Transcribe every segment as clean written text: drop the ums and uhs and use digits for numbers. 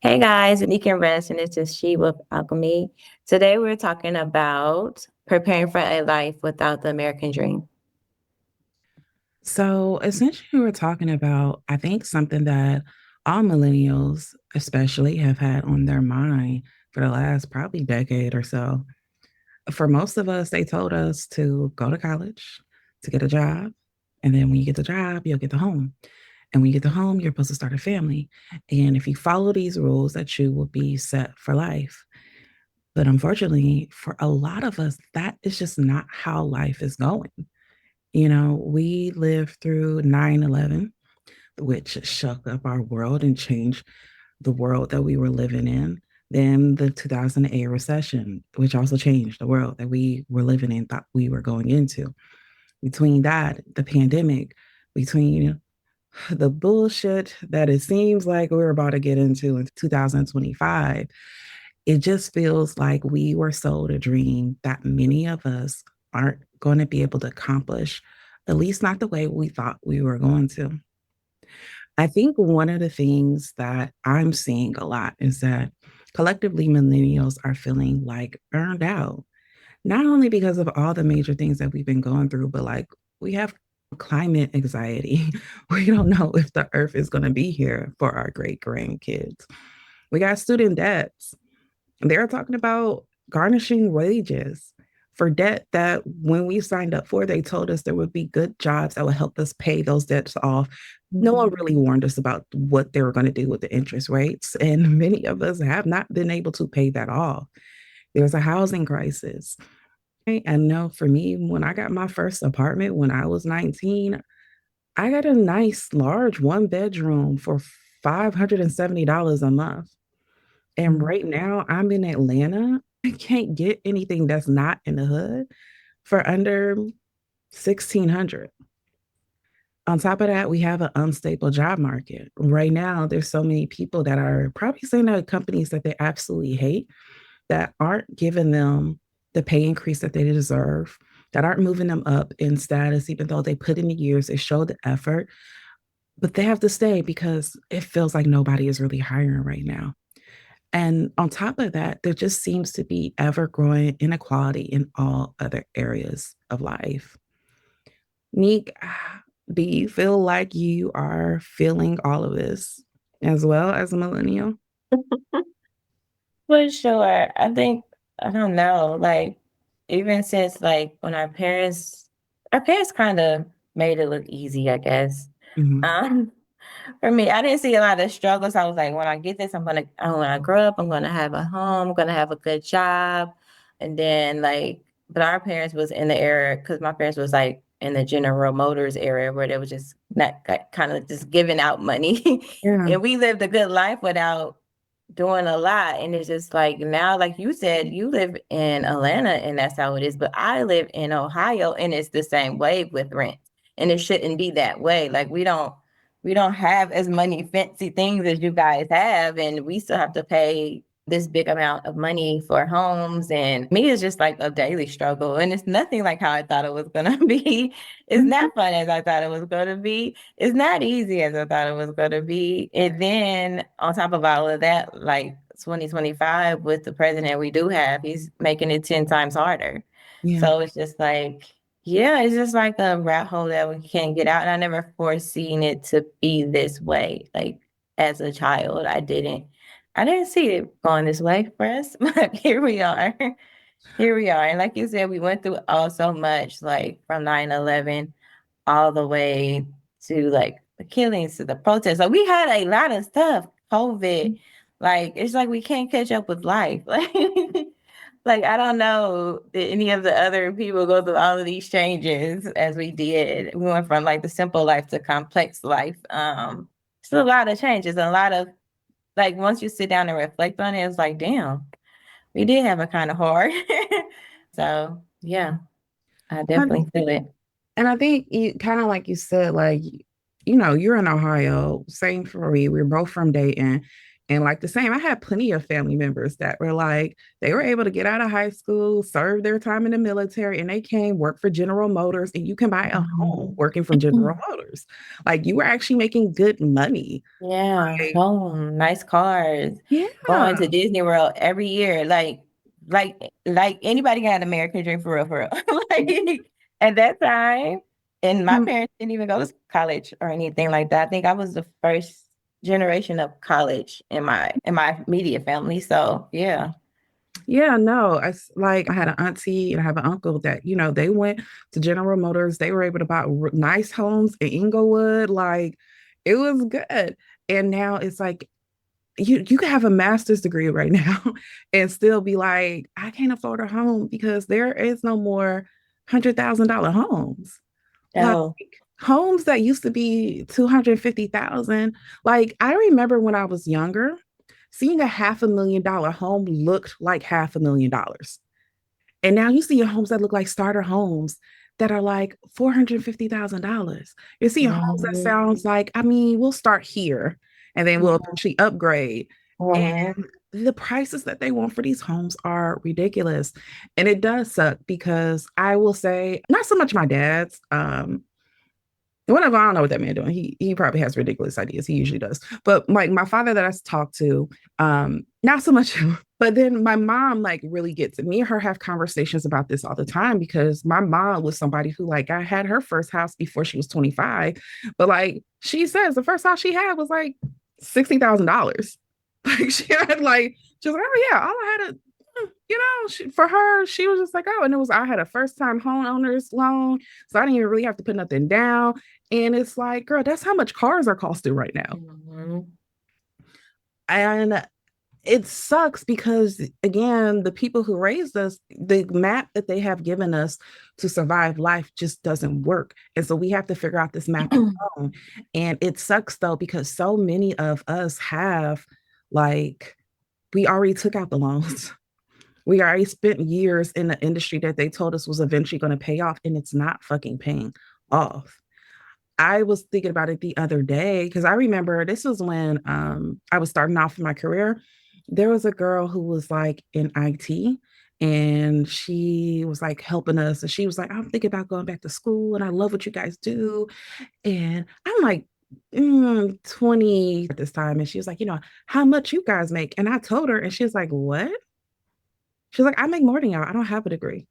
Hey guys, Nique and Ress, and it's just She with Alchemy. Today we're talking about preparing for a life without the American dream. So essentially, we're talking about, I think, something that all millennials, especially, have had on their mind for the last probably decade or so. For most of us, they told us to go to college, to get a job. And then when you get the job, you'll get the home. And when you get the home, you're supposed to start a family. And if you follow these rules, that you will be set for life. But unfortunately, for a lot of us, that is just not how life is going. We lived through 9/11, which shook up our world and changed the world that we were living in. Then the 2008 recession, which also changed the world that we were living in, thought we were going into. Between that, the pandemic, between the bullshit that it seems like we're about to get into in 2025, it just feels like we were sold a dream that many of us aren't going to be able to accomplish, at least not the way we thought we were going to. I think one of the things that I'm seeing a lot is that collectively millennials are feeling like burned out, not only because of all the major things that we've been going through, but like we have climate anxiety. We don't know if the earth is going to be here for our great grandkids. We got student debts. They're talking about garnishing wages for debt that when we signed up for, they told us there would be good jobs that would help us pay those debts off. No one really warned us about what they were going to do with the interest rates. And many of us have not been able to pay that off. There's a housing crisis. And no, for me, when I got my first apartment when I was 19, I got a nice, large one bedroom for $570 a month. And right now, I'm in Atlanta. I can't get anything that's not in the hood for under 1600. On top of that, we have an unstable job market. Right now, there's so many people that are probably saying that companies that they absolutely hate that aren't giving them the pay increase that they deserve, that aren't moving them up in status, even though they put in the years, they show the effort, but they have to stay because it feels like nobody is really hiring right now. And on top of that, there just seems to be ever growing inequality in all other areas of life. Nick, do you feel like you are feeling all of this as well as a millennial? For sure. I don't know, like, even since like when our parents kind of made it look easy, I guess. Mhm. Um, For me, I didn't see a lot of struggles. I was like, when I get this, when I grow up, I'm gonna have a home, I'm gonna have a good job. And then but our parents was in the era, because my parents was like in the General Motors area where they was just not kind of just giving out money. Yeah. And we lived a good life without doing a lot. And it's just like now, like you said, you live in Atlanta and that's how it is. But I live in Ohio and it's the same way with rent. And it shouldn't be that way. Like we don't have as many fancy things as you guys have, and we still have to pay this big amount of money for homes. And me, it's just like a daily struggle, and it's nothing like how I thought it was gonna be. It's not fun as I thought it was gonna be. It's not easy as I thought it was gonna be. And then on top of all of that, like 2025 with the president we do have, he's making it 10 times harder. Yeah. So it's just like, yeah, it's just like a rat hole that we can't get out. And I never foreseen it to be this way. Like as a child, I didn't see it going this way for us, but here we are. Here we are. And like you said, we went through all so much, like from 9/11 all the way to like the killings to the protests. So we had a lot of stuff, COVID. Like it's like we can't catch up with life. Like I don't know did any of the other people go through all of these changes as we did. We went from like the simple life to complex life. It's a lot of changes, a lot of like once you sit down and reflect on it, it's like, damn, we did have it kind of hard. So yeah, I definitely feel it. And I think you kind of like you said, like, you're in Ohio, same for me. We're both from Dayton. And like the same, I had plenty of family members that were like, they were able to get out of high school, serve their time in the military, and they came work for General Motors, and you can buy a home Mhm. working from General Motors. Like you were actually making good money. Yeah, Like, home, nice cars, going yeah. to Disney World every year. Like anybody got an American dream for real, for real. Like at that time, and my Um, parents didn't even go to college or anything like that. I think I was the first generation of college in my immediate family. So yeah. yeah, no, like I had an auntie and I have an uncle that, they went to General Motors. They were able to buy nice homes in Inglewood. Like it was good. And now it's like you can have a master's degree right now and still be like, I can't afford a home because there is no more $100,000 homes. Like Oh. homes that used to be 250,000. Like I remember when I was younger, seeing a $500,000 home looked like $500,000. And now you see homes that look like starter homes that are like $450,000. You're seeing homes that Mhm. sounds like, I mean, we'll start here and then we'll eventually upgrade. Mhm. And the prices that they want for these homes are ridiculous. And it does suck because I will say, not so much my dad's, whatever, I don't know what that man doing. He probably has ridiculous ideas. He usually does. But like my father that I talked to, not so much. But then my mom like really gets it. Me and her have conversations about this all the time because my mom was somebody who like I had her first house before she was 25. But like she says the first house she had was like $60,000. Like she had like she was like, oh yeah, all I had to for her, she was just like, oh, and it was, I had a first time homeowners loan. So I didn't even really have to put nothing down. And it's like, girl, that's how much cars are costing right now. Mhm. And it sucks because, again, the people who raised us, the map that they have given us to survive life just doesn't work. And so we have to figure out this map on our own. And it sucks though, because so many of us have, like, we already took out the loans. We already spent years in the industry that they told us was eventually going to pay off, and it's not fucking paying off. I was thinking about it the other day because I remember this was when I was starting off in my career. There was a girl who was like in IT and she was like helping us. And she was like, I'm thinking about going back to school and I love what you guys do. And I'm like, 20 at this time. And she was like, how much you guys make? And I told her, and she was like, what? She's like, I make more than y'all. I don't have a degree.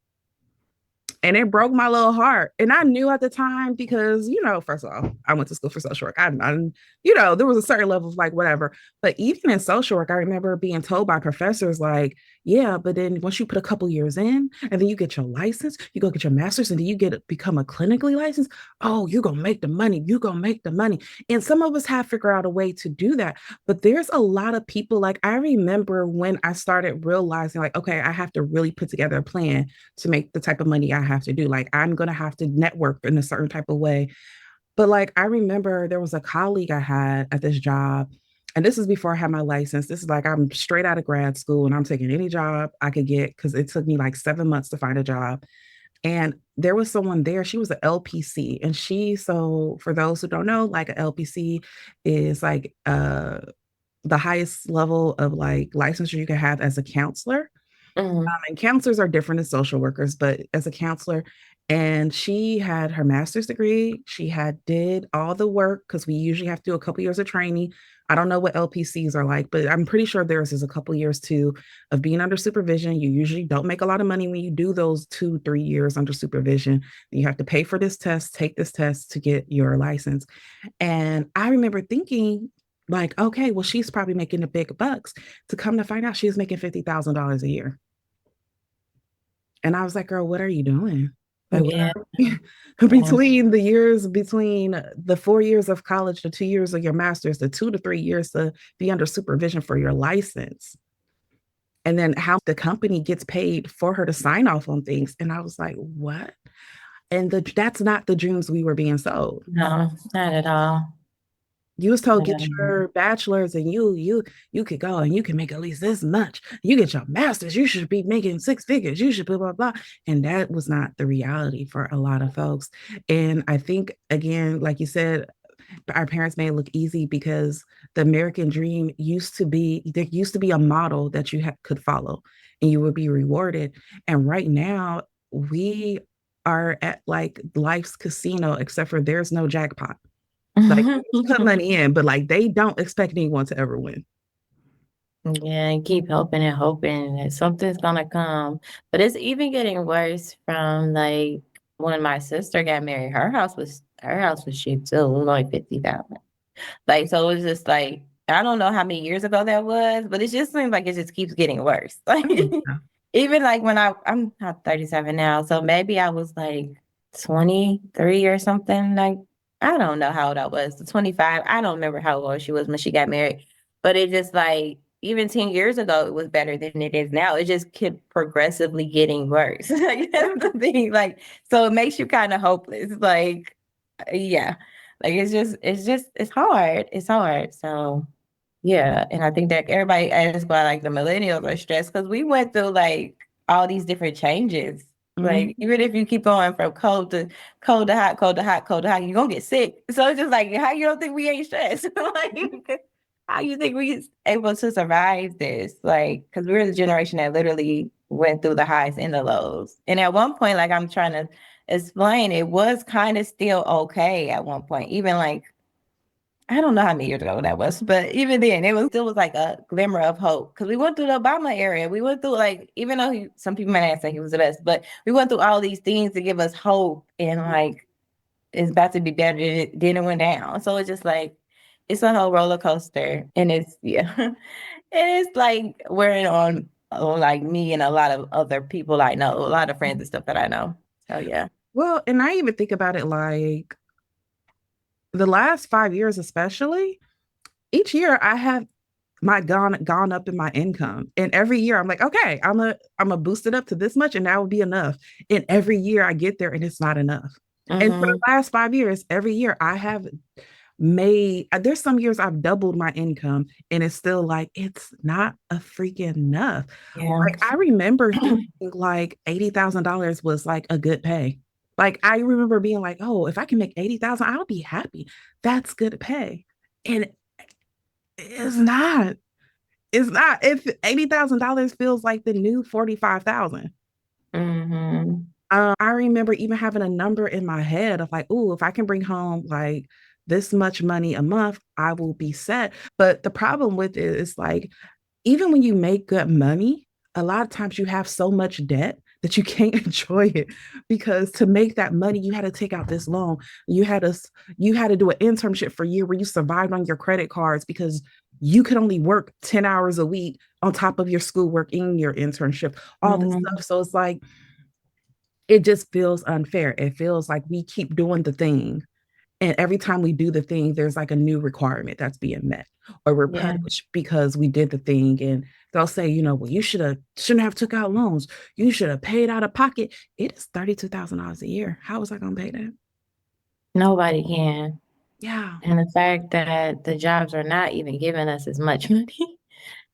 And it broke my little heart. And I knew at the time because, first of all, I went to school for social work. There was a certain level of like whatever. But even in social work, I remember being told by professors like, yeah, but then once you put a couple years in and then you get your license, you go get your master's and then you become a clinically licensed. Oh, you're gonna make the money. You're gonna make the money. And some of us have figured out a way to do that. But there's a lot of people, like I remember when I started realizing, like, okay, I have to really put together a plan to make the type of money I have to do. Like I'm gonna have to network in a certain type of way. But like I remember there was a colleague I had at this job, and this is before I had my license. This is like I'm straight out of grad school and I'm taking any job I could get because it took me like 7 months to find a job. And there was someone there, she was an LPC. And so for those who don't know, like an LPC is like the highest level of like licensure you can have as a counselor. Mhm. And counselors are different than social workers, but as a counselor, and she had her master's degree. She had did all the work because we usually have to do a couple years of training. I don't know what LPCs are like, but I'm pretty sure theirs is a couple years too of being under supervision. You usually don't make a lot of money when you do those 2, 3 years under supervision. You have to pay for this test, take this test to get your license. And I remember thinking, like, okay, well, she's probably making the big bucks. To come to find out, she was making $50,000 a year. And I was like, girl, what are you doing? Like, what Yeah. are, Yeah. between the years, between the 4 years of college, the 2 years of your master's, the 2 to 3 years to be under supervision for your license, and then how the company gets paid for her to sign off on things. And I was like, what? And that's not the dreams we were being sold. No, not at all. You was told Not get at all. your bachelor's and you could go and you can make at least this much. You get your master's, you should be making six figures. You should blah blah blah. And that was not the reality for a lot of folks. And I think again, like you said, our parents made it look easy because the American dream used to be, there used to be a model that you could follow and you would be rewarded. And right now, we are at like life's casino, except for there's no jackpot. Like, put money in, but like they don't expect anyone to ever win. Yeah, and keep hoping and hoping that something's gonna come. But it's even getting worse from like when my sister got married. Her house was cheap too. It was only 50,000. Like, so it was just like, I don't know how many years ago that was, but it just seems like it just keeps getting worse. Like, Oh, yeah. even like when I'm not 37 now, so maybe I was like 23 or something. Like, I don't know how old I was, 25. I don't remember how old she was when she got married, but it just like, even 10 years ago, it was better than it is now. It just kept progressively getting worse. Like, Yeah. that's the thing. Like, so it makes you kind of hopeless. Like, yeah. Like it's hard. It's hard. So yeah. And I think that everybody asks why like the millennials are stressed because we went through like all these different changes. Like Mhm. even if you keep going from cold to hot, cold to hot, cold to hot, you're gonna get sick. So it's just like how you don't think we ain't stressed? Like how you think we able to survive this? Like, because we're the generation that literally went through the highs and the lows. And at one point, like I'm trying to explain, it was kind of still okay at one point. Even like I don't know how many years ago that was, but even then, it was still was like a glimmer of hope because we went through the Obama era. We went through like even though some people might not say he was the best, but we went through all these things to give us hope and like it's about to be better than it went down. So it's just like it's a whole roller coaster, and it's yeah, and it's like wearing on like me and a lot of other people I know, a lot of friends and stuff that I know. So yeah. Well, and I even think about it like the last 5 years, especially, each year I have my gone up in my income. And every year I'm like, okay, I'm a boost it up to this much and that will be enough. And every year I get there and it's not enough. And for the Hmm. last 5 years, every year I have made there's some years I've doubled my income and it's still like it's not a freaking enough. Yeah. Like I remember thinking like $80,000 was like a good pay. Like I remember being like, oh, if I can make 80,000, I'll be happy. That's good pay. And it's not. It's not. If $80,000 feels like the new 45,000. Hmm. I remember even having a number in my head of like, oh, if I can bring home like this much money a month, I will be set. But the problem with it is like, even when you make good money, a lot of times you have so much debt that you can't enjoy it because to make that money, you had to take out this loan. You had to you had to do an internship for a year where you survived on your credit cards because you could only work 10 hours a week on top of your schoolwork in your internship, all this Hmm. stuff. So it's like it just feels unfair. It feels like we keep doing the thing and every time we do the thing, there's like a new requirement that's being met, or we're Yeah. punished because we did the thing. And they'll say, well, you shouldn't have took out loans. You should have paid out of pocket. It is $32,000 a year. How was I gonna pay that? Nobody can. Yeah. And the fact that the jobs are not even giving us as much money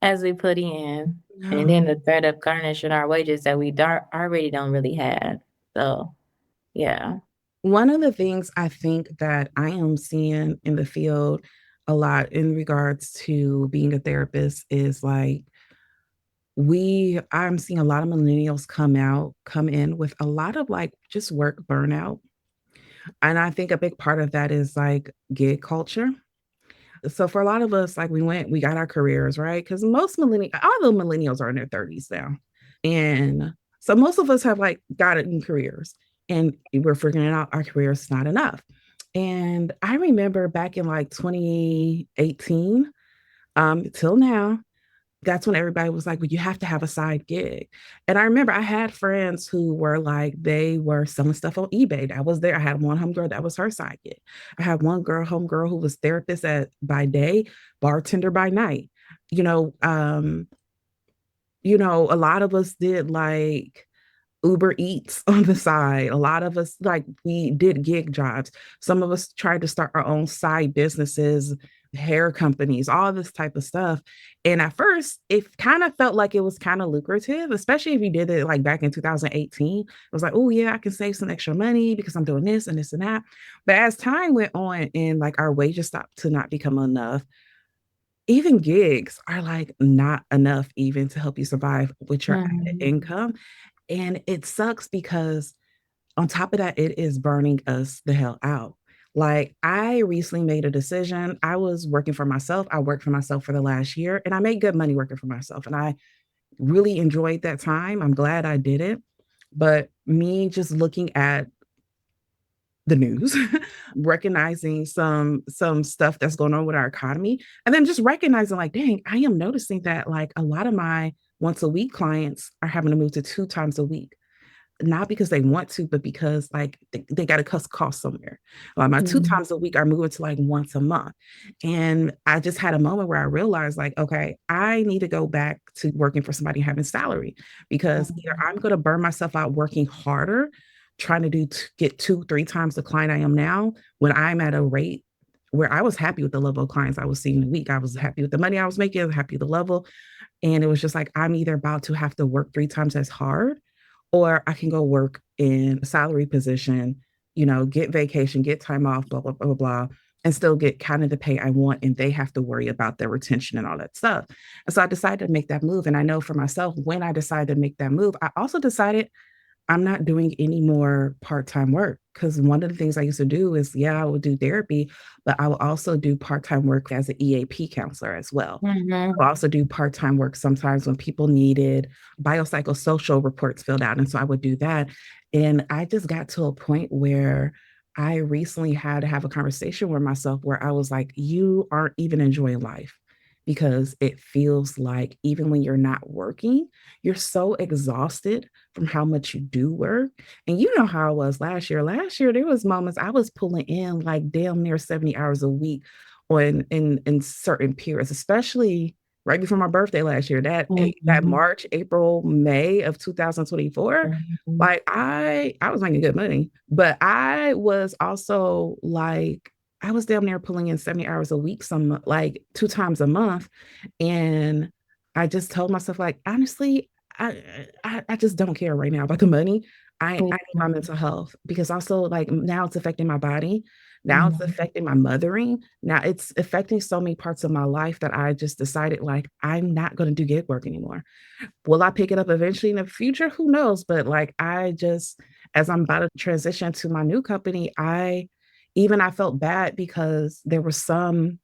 as we put in, and No. then the threat of garnishing our wages that we already don't really have. So, yeah. One of the things I think that I am seeing in the field a lot in regards to being a therapist is like I'm seeing a lot of millennials come in with a lot of like just work burnout. And I think a big part of that is like gig culture. So for a lot of us, like we got our careers, right? Because all the millennials are in their 30s now. And so most of us have like got it in careers and we're figuring out our careers is not enough. And I remember back in like 2018, till now, that's when everybody was like, well, you have to have a side gig. And I remember I had friends who were like, they were selling stuff on eBay. That was there. I had one homegirl, that was her side gig. I had one homegirl who was therapist by day, bartender by night. You know, um, a lot of us did like Uber Eats on the side. A lot of us, like, we did gig jobs. Some of us tried to start our own side businesses, hair companies, all this type of stuff. And at first, it kind of felt like it was kind of lucrative, especially if you did it like back in 2018. It was like, oh, yeah, I can save some extra money because I'm doing this and this and that. But as time went on and like our wages stopped to not become enough, even gigs are like not enough even to help you survive with your added Mhm. income. And it sucks because on top of that, it is burning us the hell out. Like, I recently made a decision. I was working for myself. I worked for myself for the last year and I made good money working for myself. And I really enjoyed that time. I'm glad I did it. But me just looking at the news, recognizing some stuff that's going on with our economy, and then just recognizing like, dang, I am noticing that like a lot of my once a week clients are having to move to 2 times a week, not because they want to, but because like they got to cut costs somewhere. Like my two Mhm. times a week are moving to like once a month. And I just had a moment where I realized like, okay, I need to go back to working for somebody having salary because either Mhm. I'm going to burn myself out working harder, trying to get 2, 3 times the client I am now when I'm at a rate where I was happy with the level of clients I was seeing a week. I was happy with the money I was making, I was happy with the level. And it was just like, I'm either about to have to work 3 times as hard or I can go work in a salary position, get vacation, get time off, blah, blah, blah, blah, and still get kind of the pay I want. And they have to worry about their retention and all that stuff. And so I decided to make that move. And I know for myself, when I decided to make that move, I also decided I'm not doing any more part-time work because one of the things I used to do is, yeah, I would do therapy, but I will also do part-time work as an EAP counselor as well. I Mhm. also do part-time work sometimes when people needed biopsychosocial reports filled out. And so I would do that. And I just got to a point where I recently had to have a conversation with myself where I was like, you aren't even enjoying life because it feels like even when you're not working, you're so exhausted from how much you do work. And you know how I was last year. Last year, there was moments I was pulling in like damn near 70 hours a week on in certain periods, especially right before my birthday last year, that Mhm. March, April, May of 2024, Mhm. like I was making good money, but I was also like I was damn near pulling in 70 hours a week, some like 2 times a month. And I just told myself, like, honestly, I just don't care right now about the money. I need my mental health because also like now it's affecting my body. Now it's Mhm. affecting my mothering. Now it's affecting so many parts of my life that I just decided like I'm not going to do gig work anymore. Will I pick it up eventually in the future? Who knows? But like I just, as I'm about to transition to my new company, I felt bad because there were some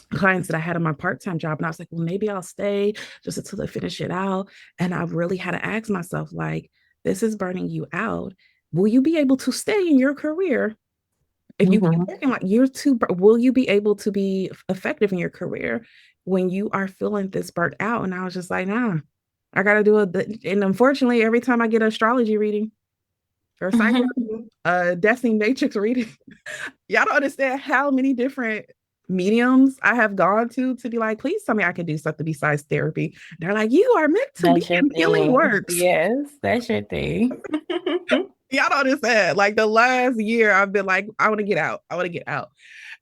clients that I had on my part-time job. And I was like, well, maybe I'll stay just until I finish it out. And I really had to ask myself, like, this is burning you out. Will you be able to stay in your career if you keep Mhm. working like you're too, will you be able to be effective in your career when you are feeling this burnt out? And I was just like, nah, I got to do it. And unfortunately, every time I get an astrology reading or a psychic reading, a destiny matrix reading, y'all don't understand how many different mediums I have gone to be like, please tell me I can do something besides therapy. They're like, you are meant to be That's your in healing thing. works. Yes, that's your thing. Y'all don't understand. Like the last year, I've been like, I want to get out. I want to get out.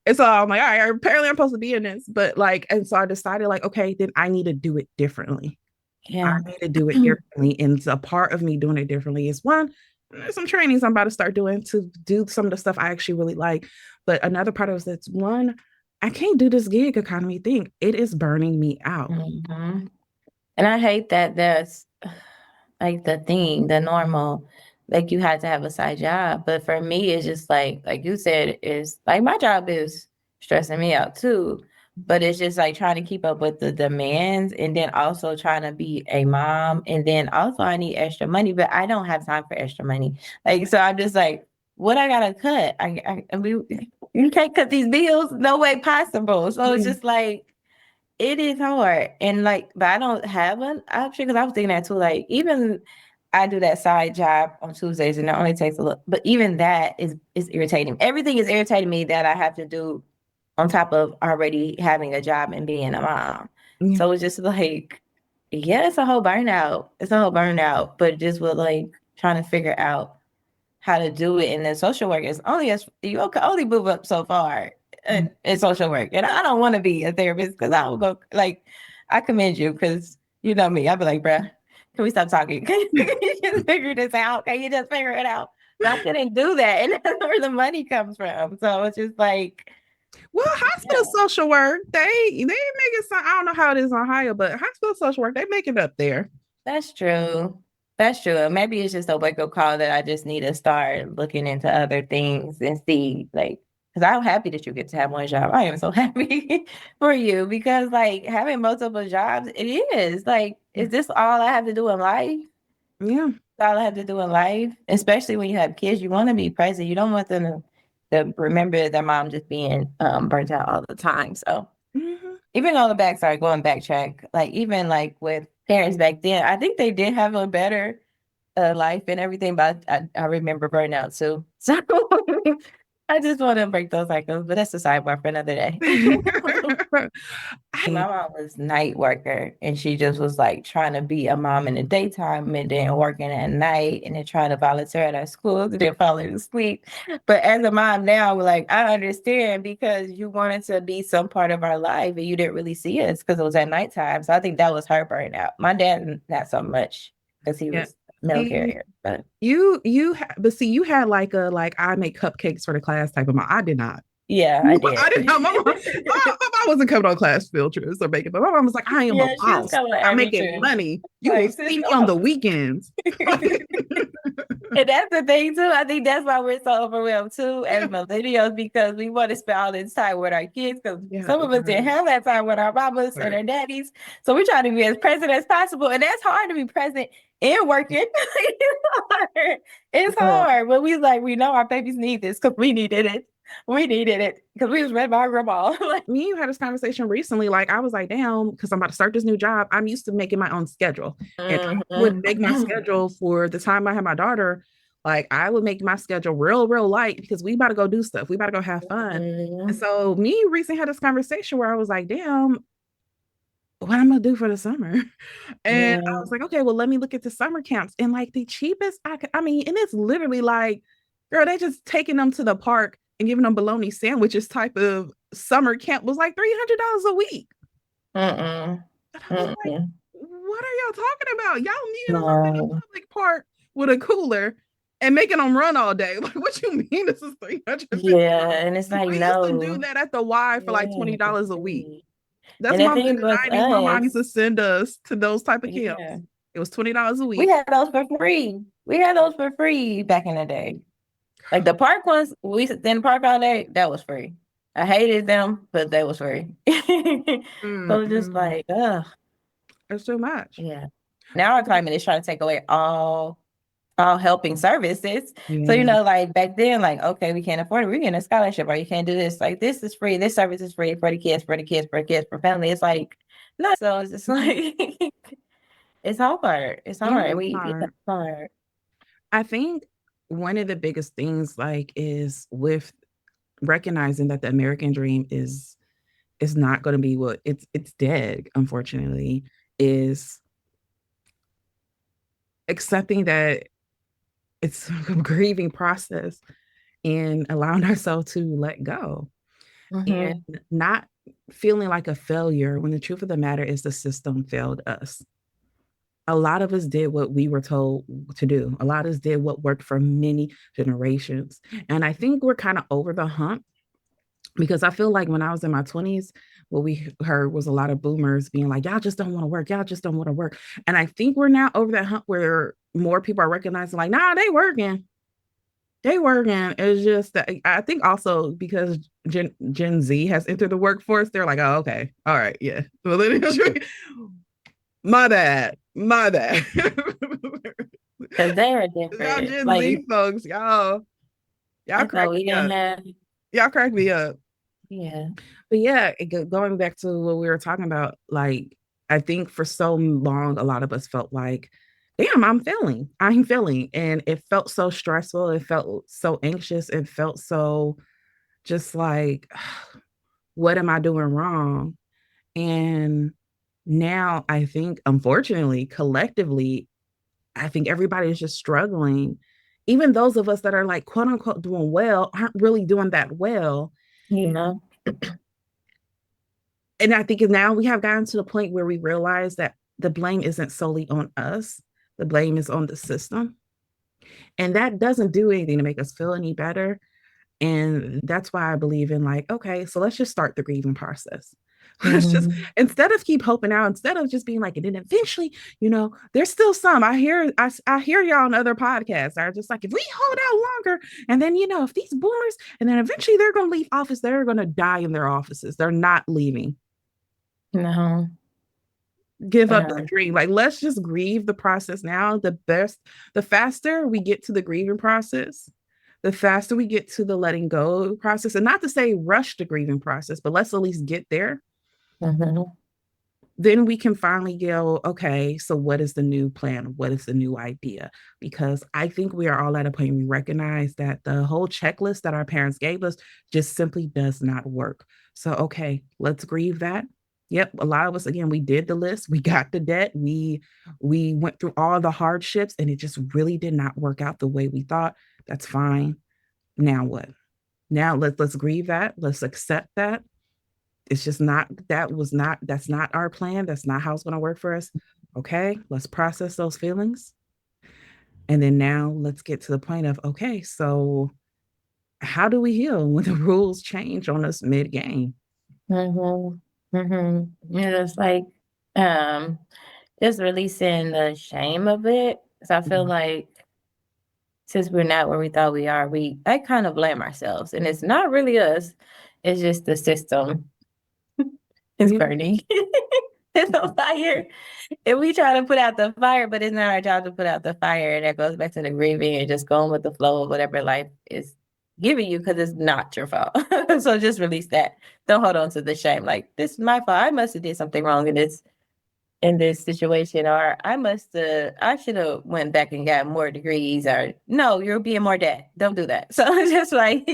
And so I'm like, all right, apparently I'm supposed to be in this. But like, and so I decided, like, okay, then I need to do it differently. I Yeah. need to do it differently. And so a part of me doing it differently is one, there's some trainings I'm about to start doing to do some of the stuff I actually really like. But another part of it is that's one, I can't do this gig economy thing. It is burning me out. Mhm. And I hate that there's like the thing, the normal, like you had to have a side job. But for me, it's just like you said, is like my job is stressing me out too. But it's just like trying to keep up with the demands and then also trying to be a mom. And then also I need extra money, but I don't have time for extra money. Like, so I'm just like, what I gotta cut? You can't cut these bills, no way possible. So it's Yeah. just like, it is hard. And like, but I don't have an option because I was thinking that too. Like, even I do that side job on Tuesdays and it only takes a look, but even that is irritating. Everything is irritating me that I have to do on top of already having a job and being a mom. Yeah. So it's just like, yeah, it's a whole burnout. It's a whole burnout, but just with like trying to figure out how to do it in the social work is only as you can only move up so far in social work. And I don't want to be a therapist because I will go like I commend you because you know me. I'll be like, bruh, can we stop talking? Can you just figure this out? Can you just figure it out? But I couldn't do that. And that's where the money comes from. So it's just like Well, hospital Yeah, social work, they make it sound, I don't know how it is in Ohio, but hospital social work, they make it up there. that's true. That's true. Maybe it's just a wake-up call that I just need to start looking into other things and see, like, because I'm happy that you get to have one job. I am so happy for you because, like, having multiple jobs, it is like, Yeah. is this all I have to do in life? Yeah. All I have to do in life, especially when you have kids, you want to be present. You don't want them to remember their mom just being burnt out all the time. So Mhm. even on the backside, going backtrack, like even like with parents back then, I think they did have a better life and everything, but I remember burnout too. So I just want to break those cycles, but that's a sidebar for another day. I My mom was night worker and she just was like trying to be a mom in the daytime and then working at night and then trying to volunteer at our schools and then falling asleep. But as a mom now, we're like, I understand because you wanted to be some part of our life and you didn't really see us because it was at nighttime. So I think that was her burnout. My dad, not so much because he yeah. was mail See, carrier. But but see, you had like a like I make cupcakes for the class type of mom. I did not. yeah, I I did. did not. My mom wasn't coming on class field trips or making, but my mom was like, I am a Yeah, she was boss. coming I'm every making trip. money. You will Like, see sis, me on the go. weekends. And that's the thing too. I think that's why we're so overwhelmed too as Yeah. millennials because we want to spend all this time with our kids because Yeah. some of us didn't have that time with our mamas and Right. our daddies. So we're trying to be as present as possible. And that's hard to be present and working. It's hard. It's Well, hard. But we like we know our babies need this because we needed it. We needed it because we was read by our grandma. Like, me and you had this conversation recently. Like, I was like, damn, because I'm about to start this new job. I'm used to making my own schedule. And I would make my mhm. schedule for the time I had my daughter. Like, I would make my schedule real, real light because we about to go do stuff. We about to go have fun. And Mhm. so, me recently had this conversation where I was like, damn, what I'm going to do for the summer? And I Yeah. was like, okay, well, let me look at the summer camps. And like the cheapest I could, I mean, and it's literally like, girl, they just taking them to the park and giving them bologna sandwiches type of summer camp was like $300 a week. Mm-mm. And I was like, Mm-mm. what are y'all talking about? Y'all meeting us up in a No. public park with a cooler and making them run all day. Like, what you mean this is Yeah, $350? and it's like, We used to do no. that at the Y for like Yeah, it's $20 a week. free. That's And the moms in thing the with 90s. My mom used us, to send us to those type of camps. yeah, It was $20 a we week. had those for free. We had those for free back in the day. Like the park ones, we used to in the park all day, that was free. I hated them, but they was free. So it's just Mm-mm. like, ugh, It's too much. yeah. Now our climate is trying to take away all helping services. So, Yeah. like back then, like, okay, we can't afford it. We're getting a scholarship or you can't do this. Like, this is free. This service is free for the kids, for the kids, for the kids, for family. It's like, no. So it's just Mhm. like, it's hard. It's It hard. is Yeah, hard. it's hard. I think one of the biggest things like is with recognizing that the American dream is not going to be what it's dead, unfortunately, is accepting that it's a grieving process and allowing ourselves to let go and Hmm. not feeling like a failure when the truth of the matter is the system failed us. A lot of us did what we were told to do. A lot of us did what worked for many generations. And I think we're kind of over the hump because I feel like when I was in my 20s, what we heard was a lot of boomers being like, y'all just don't want to work. Y'all just don't want to work. And I think we're now over that hump where more people are recognizing, like, nah, they working. They working. It's just that I think also because Gen Z has entered the workforce, they're like, oh, okay. All right. Yeah. My bad. My bad. Because they are Y'all different. Gen Like, Z folks, y'all I crack thought we me didn't up. have, Y'all crack me up. yeah. But yeah, going back to what we were talking about, like I think for so long, a lot of us felt like, damn, I'm failing. I'm failing. And it felt so stressful. It felt so anxious. It felt so just like, what am I doing wrong? And now I think, unfortunately, collectively, I think everybody is just struggling. Even those of us that are like quote unquote doing well aren't really doing that well. You know? And I think now we have gotten to the point where we realize that the blame isn't solely on us, the blame is on the system. And that doesn't do anything to make us feel any better. And that's why I believe in like, okay, so let's just start the grieving process. Let's just, Mhm. instead of keep hoping out, instead of just being like, and then eventually, there's still some. I hear y'all on other podcasts are just like, if we hold out longer, and then if these boomers, and then eventually they're gonna leave office, they're gonna die in their offices. They're not leaving. No. Give up that Um, dream. Like, let's just grieve the process now. The faster we get to the grieving process, the faster we get to the letting go process. And not to say rush the grieving process, but let's at least get there. mhm. Then we can finally go, okay, so what is the new plan? What is the new idea? Because I think we are all at a point we recognize that the whole checklist that our parents gave us just simply does not work. So, okay, let's grieve that. Yep, a lot of us again, we did the list, we got the debt, we went through all the hardships and it just really did not work out the way we thought. That's fine. Now what? Now let's grieve that. Let's accept that it's just not that's not our plan. That's not how it's going to work for us. Okay, let's process those feelings. And then now let's get to the point of okay, so how do we heal when the rules change on us mid game? Mhm. Mhm. It's like, um, just releasing the shame of it. So I feel like since we're not where we thought we are, I kind of blame ourselves, and it's not really us. It's just the system is Yeah. burning. It's on fire. And we try to put out the fire, but it's not our job to put out the fire. And that goes back to the grieving and just going with the flow of whatever life is giving you because it's not your fault. So just release that. Don't hold on to the shame. Like, this is my fault. I must have did something wrong in this situation, or I should have went back and got more degrees, or no, you're being more dead. Don't do that. So just like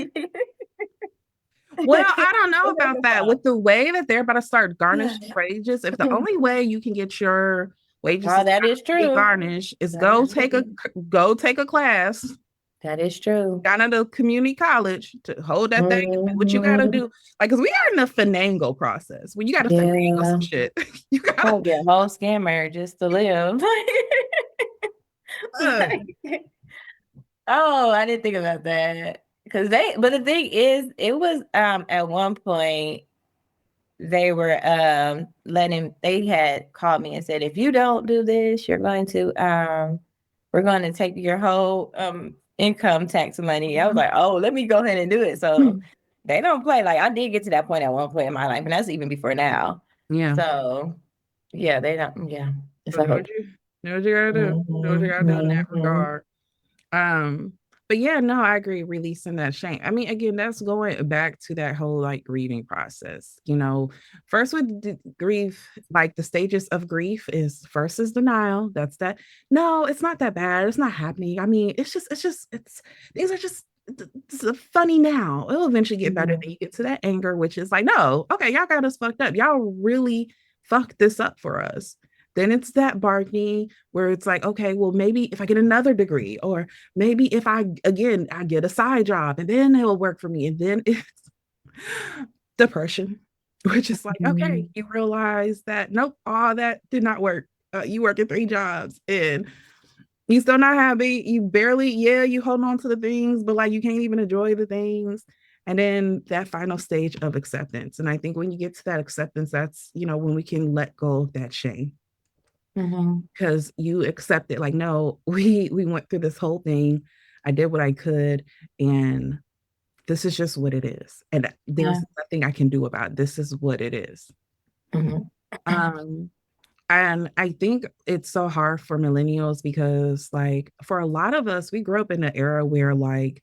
Well, it's I don't know not about your that. fault. With the way that they're about to start garnishing wages, if the only way you can get your wages Oh, to that is get true. garnished is That is true. go take a class That is true. down at the community college to hold that thing. What you got to Mhm. do, like, because we are in the finagle process. When you got to finagle some Yeah. shit, you got to. Probably be a whole scammer just to live. Like, oh, I didn't think about that. But the thing is, it was at one point they were they had called me and said, if you don't do this, we're going to take your whole income tax money. I was like, oh, let me go ahead and do it. So they don't play. Like, I did get to that point at one point in my life, and that's even before now. Yeah. So yeah, they don't. Yeah, it's So like, okay. know what you gotta do. Know what you Mhm, gotta do in that mhm. regard. Um, but yeah, no, I agree. Releasing that shame. I mean, again, that's going back to that whole like grieving process. First with grief, like the stages of grief is first is denial. That's that. No, it's not that bad. It's not happening. I mean, it's these are just it's funny now. It'll eventually get better. Then Mhm, you get to that anger, which is like, no, okay, y'all got us fucked up. Y'all really fucked this up for us. Then it's that bargaining where it's like, okay, well, maybe if I get another degree, or maybe if I get a side job and then it'll work for me. And then it's depression, which is like, okay, mhm, you realize that, nope, all that did not work. You work at 3 jobs and you still not happy. You barely, yeah, you hold on to the things, but like you can't even enjoy the things. And then that final stage of acceptance. And I think when you get to that acceptance, that's, when we can let go of that shame mhm. because you accept it like no we went through this whole thing. I did what I could, and this is just what it is, and Yeah. there's nothing I can do about it. This is what it is. Mhm. um and I think it's so hard for millennials because like for a lot of us we grew up in an era where like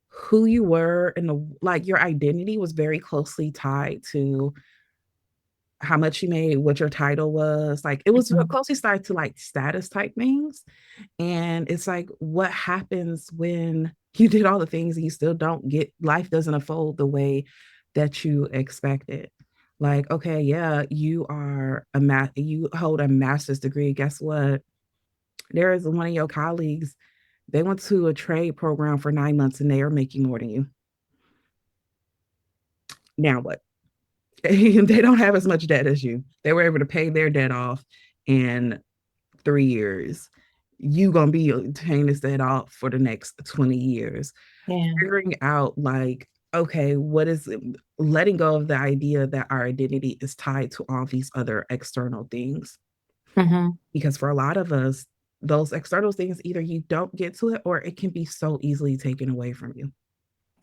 who you were and the like your identity was very closely tied to how much you made, what your title was. Like it was real Mhm. closely tied to like status type things. And it's like, what happens when you did all the things and you still don't get life doesn't unfold the way that you expected? Like, okay, yeah, you hold a master's degree. Guess what? There is one of your colleagues. They went to a trade program for 9 months and they are making more than you. Now what? They don't have as much debt as you. They were able to pay their debt off in 3 years. You gonna be paying this debt off for the next 20 years. Yeah. Figuring out like, okay, what is it? Letting go of the idea that our identity is tied to all these other external things. Hmm. Because for a lot of us, those external things, either you don't get to it or it can be so easily taken away from you.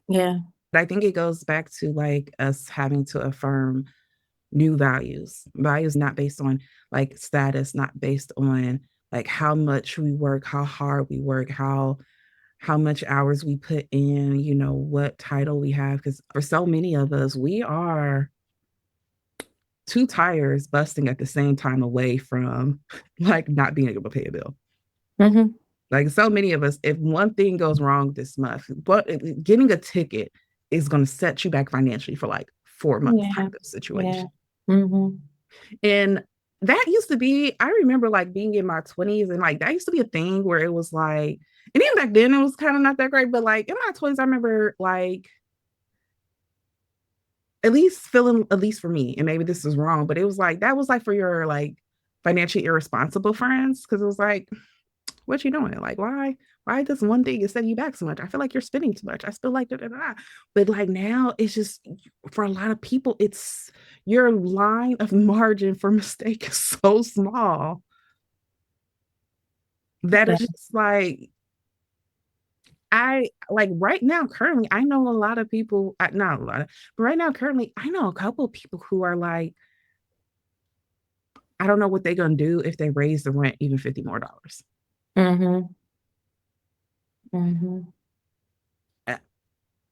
Yeah. But I think it goes back to like us having to affirm new values not based on like status, not based on like how much we work, how hard we work, how much hours we put in, what title we have. Because for so many of us, we are two tires busting at the same time away from like not being able to pay a bill. Hmm. Like so many of us, if one thing goes wrong this month, but getting a ticket is going to set you back financially for like 4 months type Yeah. of Yeah. situation. Hmm. And that used to be, I remember like being in my 20s and like that used to be a thing where it was like, and even back then it was kind of not that great, but like in my 20s, I remember like at least feeling, at least for me, and maybe this is wrong, but it was like that was like for your like financially irresponsible friends because it was like, what you doing? Like, why does one thing is setting you back so much? I feel like you're spending too much. I feel like da, da, da. But like now it's just for a lot of people, it's your line of margin for mistake is so small that Yeah. it's just like I like right now currently I know a lot of people, not a lot of, but right now currently I know a couple of people who are like, I don't know what they're gonna do if they raise the rent even $50 more. Hmm. Hmm.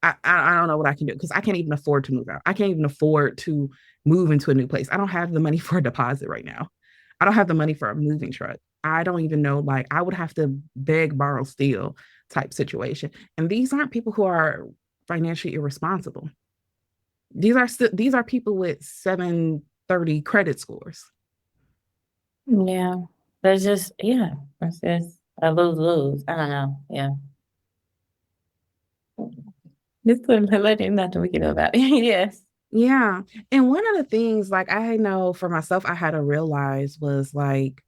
I don't know what I can do because I can't even afford to move out. I can't even afford to move into a new place. I don't have the money for a deposit right now. I don't have the money for a moving truck. I don't even know, like, I would have to beg, borrow, steal type situation. And these aren't people who are financially irresponsible. These are people with 730 credit scores. Yeah. There's just, yeah, it's just a lose lose. I don't know. Yeah. Just let him nothing we can do about it. Yes. Yeah. And one of the things, like, I know for myself, I had to realize was like,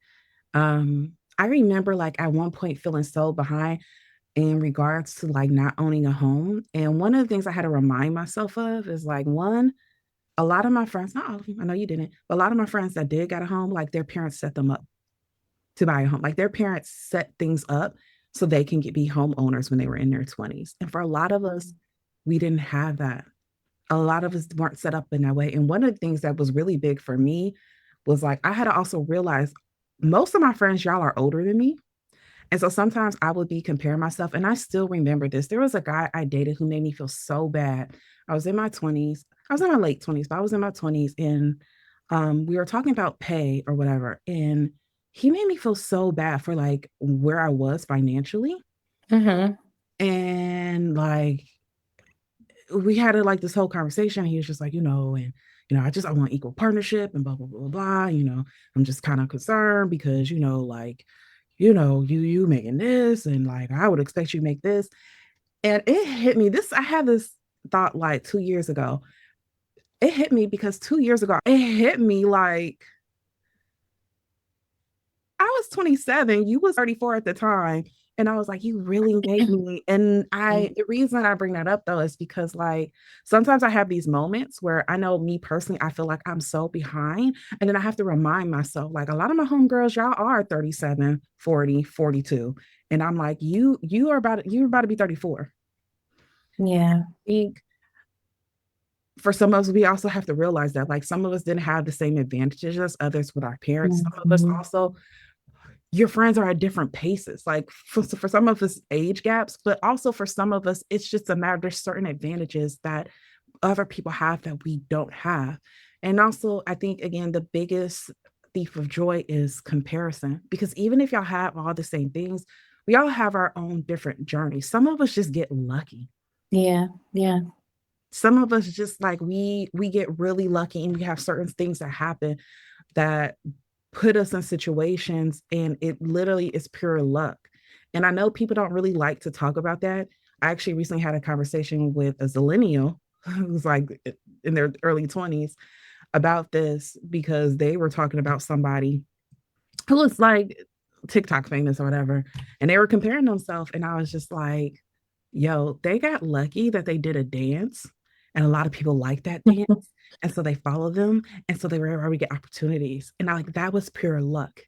I remember like at one point feeling so behind in regards to like not owning a home. And one of the things I had to remind myself of is like one, a lot of my friends, not all of them, I know you didn't, but a lot of my friends that did get a home, like their parents set them up to buy a home. Like their parents set things up so they can be homeowners when they were in their 20s. And for a lot of us, we didn't have that. A lot of us weren't set up in that way. And one of the things that was really big for me was like I had to also realize most of my friends, y'all are older than me. And so sometimes I would be comparing myself. And I still remember this. There was a guy I dated who made me feel so bad. I was in my 20s. I was in my late 20s, but I was in my 20s. And we were talking about pay or whatever. And he made me feel so bad for like where I was financially. Hmm. And like we had like this whole conversation. He was just like, and I want equal partnership and blah blah blah blah. I'm just kind of concerned because like, you making this and like I would expect you to make this. And it hit me. I had this thought like 2 years ago. It hit me because 2 years ago, it hit me like I was 27, you was 34 at the time. And I was like, you really made me. And the reason I bring that up though is because like sometimes I have these moments where I know me personally, I feel like I'm so behind. And then I have to remind myself, like a lot of my homegirls, y'all are 37, 40, 42. And I'm like, you're about to be 34. Yeah. I think for some of us, we also have to realize that like some of us didn't have the same advantages as others with our parents. Some of us Hmm. also your friends are at different paces. Like for some of us, age gaps, but also for some of us, it's just a matter. There's certain advantages that other people have that we don't have. And also, I think again, the biggest thief of joy is comparison because even if y'all have all the same things, we all have our own different journeys. Some of us just get lucky. Yeah. Yeah. Some of us just like we get really lucky and we have certain things that happen that put us in situations and it literally is pure luck. And I know people don't really like to talk about that. I actually recently had a conversation with a zillennial who's like in their early 20s about this because they were talking about somebody who was like TikTok famous or whatever. And they were comparing themselves. And I was just like, Yo, they got lucky that they did a dance and a lot of people like that dance. And so they follow them. And so they were able to get opportunities. And I like that was pure luck.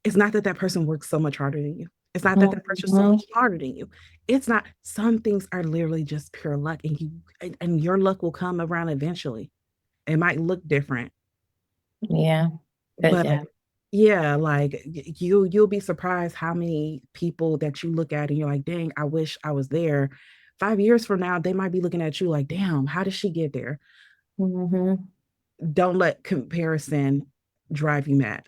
It's not that that person works so much harder than you. It's not that that person's so Mhm. much harder than you. It's not, some things are literally just pure luck and your luck will come around eventually. It might look different, Yeah. Cause but yeah. yeah, like you'll be surprised how many people that you look at and you're like, dang, I wish I was there. 5 years from now, they might be looking at you like, damn, how did she get there? Hmm. Don't let comparison drive you mad.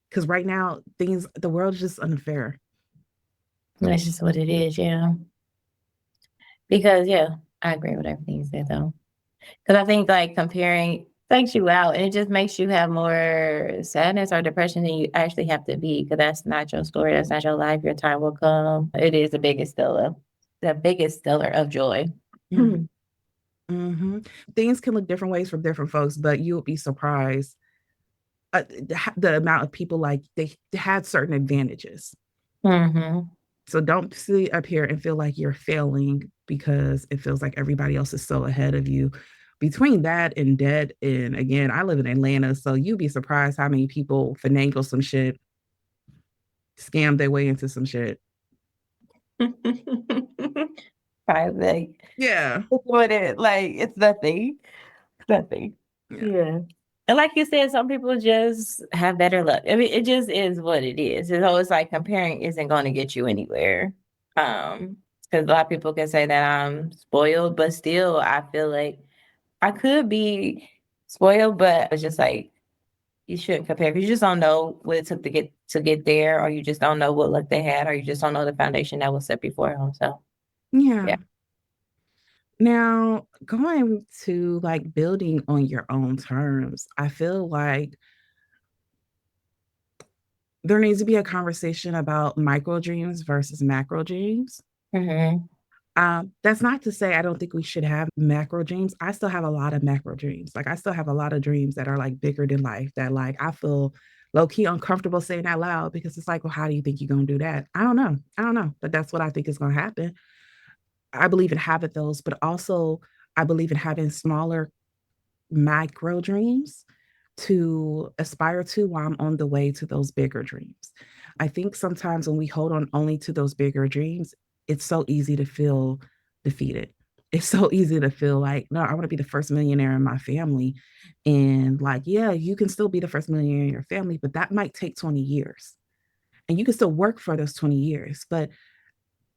Because right now, the world is just unfair. That's just what it is. Yeah. Because yeah, I agree with everything you said though. Because I think like comparing takes you out and it just makes you have more sadness or depression than you actually have to be. Because that's not your story. That's not your life. Your time will come. It is the biggest stellar of joy. Mm-hmm. Mm-hmm. Things can look different ways for different folks, but you'll be surprised the amount of people like they had certain advantages. Hmm. So don't sit up here and feel like you're failing because it feels like everybody else is so ahead of you. Between that and debt, and again, I live in Atlanta, so you'd be surprised how many people finagle some shit, scam their way into some shit. Right, like Yeah. what it like it's nothing. Nothing. Yeah. Yeah. And like you said, some people just have better luck. I mean, it just is what it is. It's always like comparing isn't going to get you anywhere. Because a lot of people can say that I'm spoiled, but still I feel like I could be spoiled, but it's just like you shouldn't compare because you just don't know what it took to get there, or you just don't know what luck they had, or you just don't know the foundation that was set before them. So Yeah. yeah. Now, going to like building on your own terms, I feel like there needs to be a conversation about micro dreams versus macro dreams. Hmm. That's not to say I don't think we should have macro dreams. I still have a lot of macro dreams. Like I still have a lot of dreams that are like bigger than life that like I feel low key uncomfortable saying out loud because it's like, well, how do you think you're gonna do that? I don't know. I don't know. But that's what I think is gonna happen. I believe in having those, but also I believe in having smaller micro dreams to aspire to while I'm on the way to those bigger dreams. I think sometimes when we hold on only to those bigger dreams, it's so easy to feel defeated. It's so easy to feel like, no, I want to be the first millionaire in my family. And like, yeah, you can still be the first millionaire in your family, but that might take 20 years. And you can still work for those 20 years. But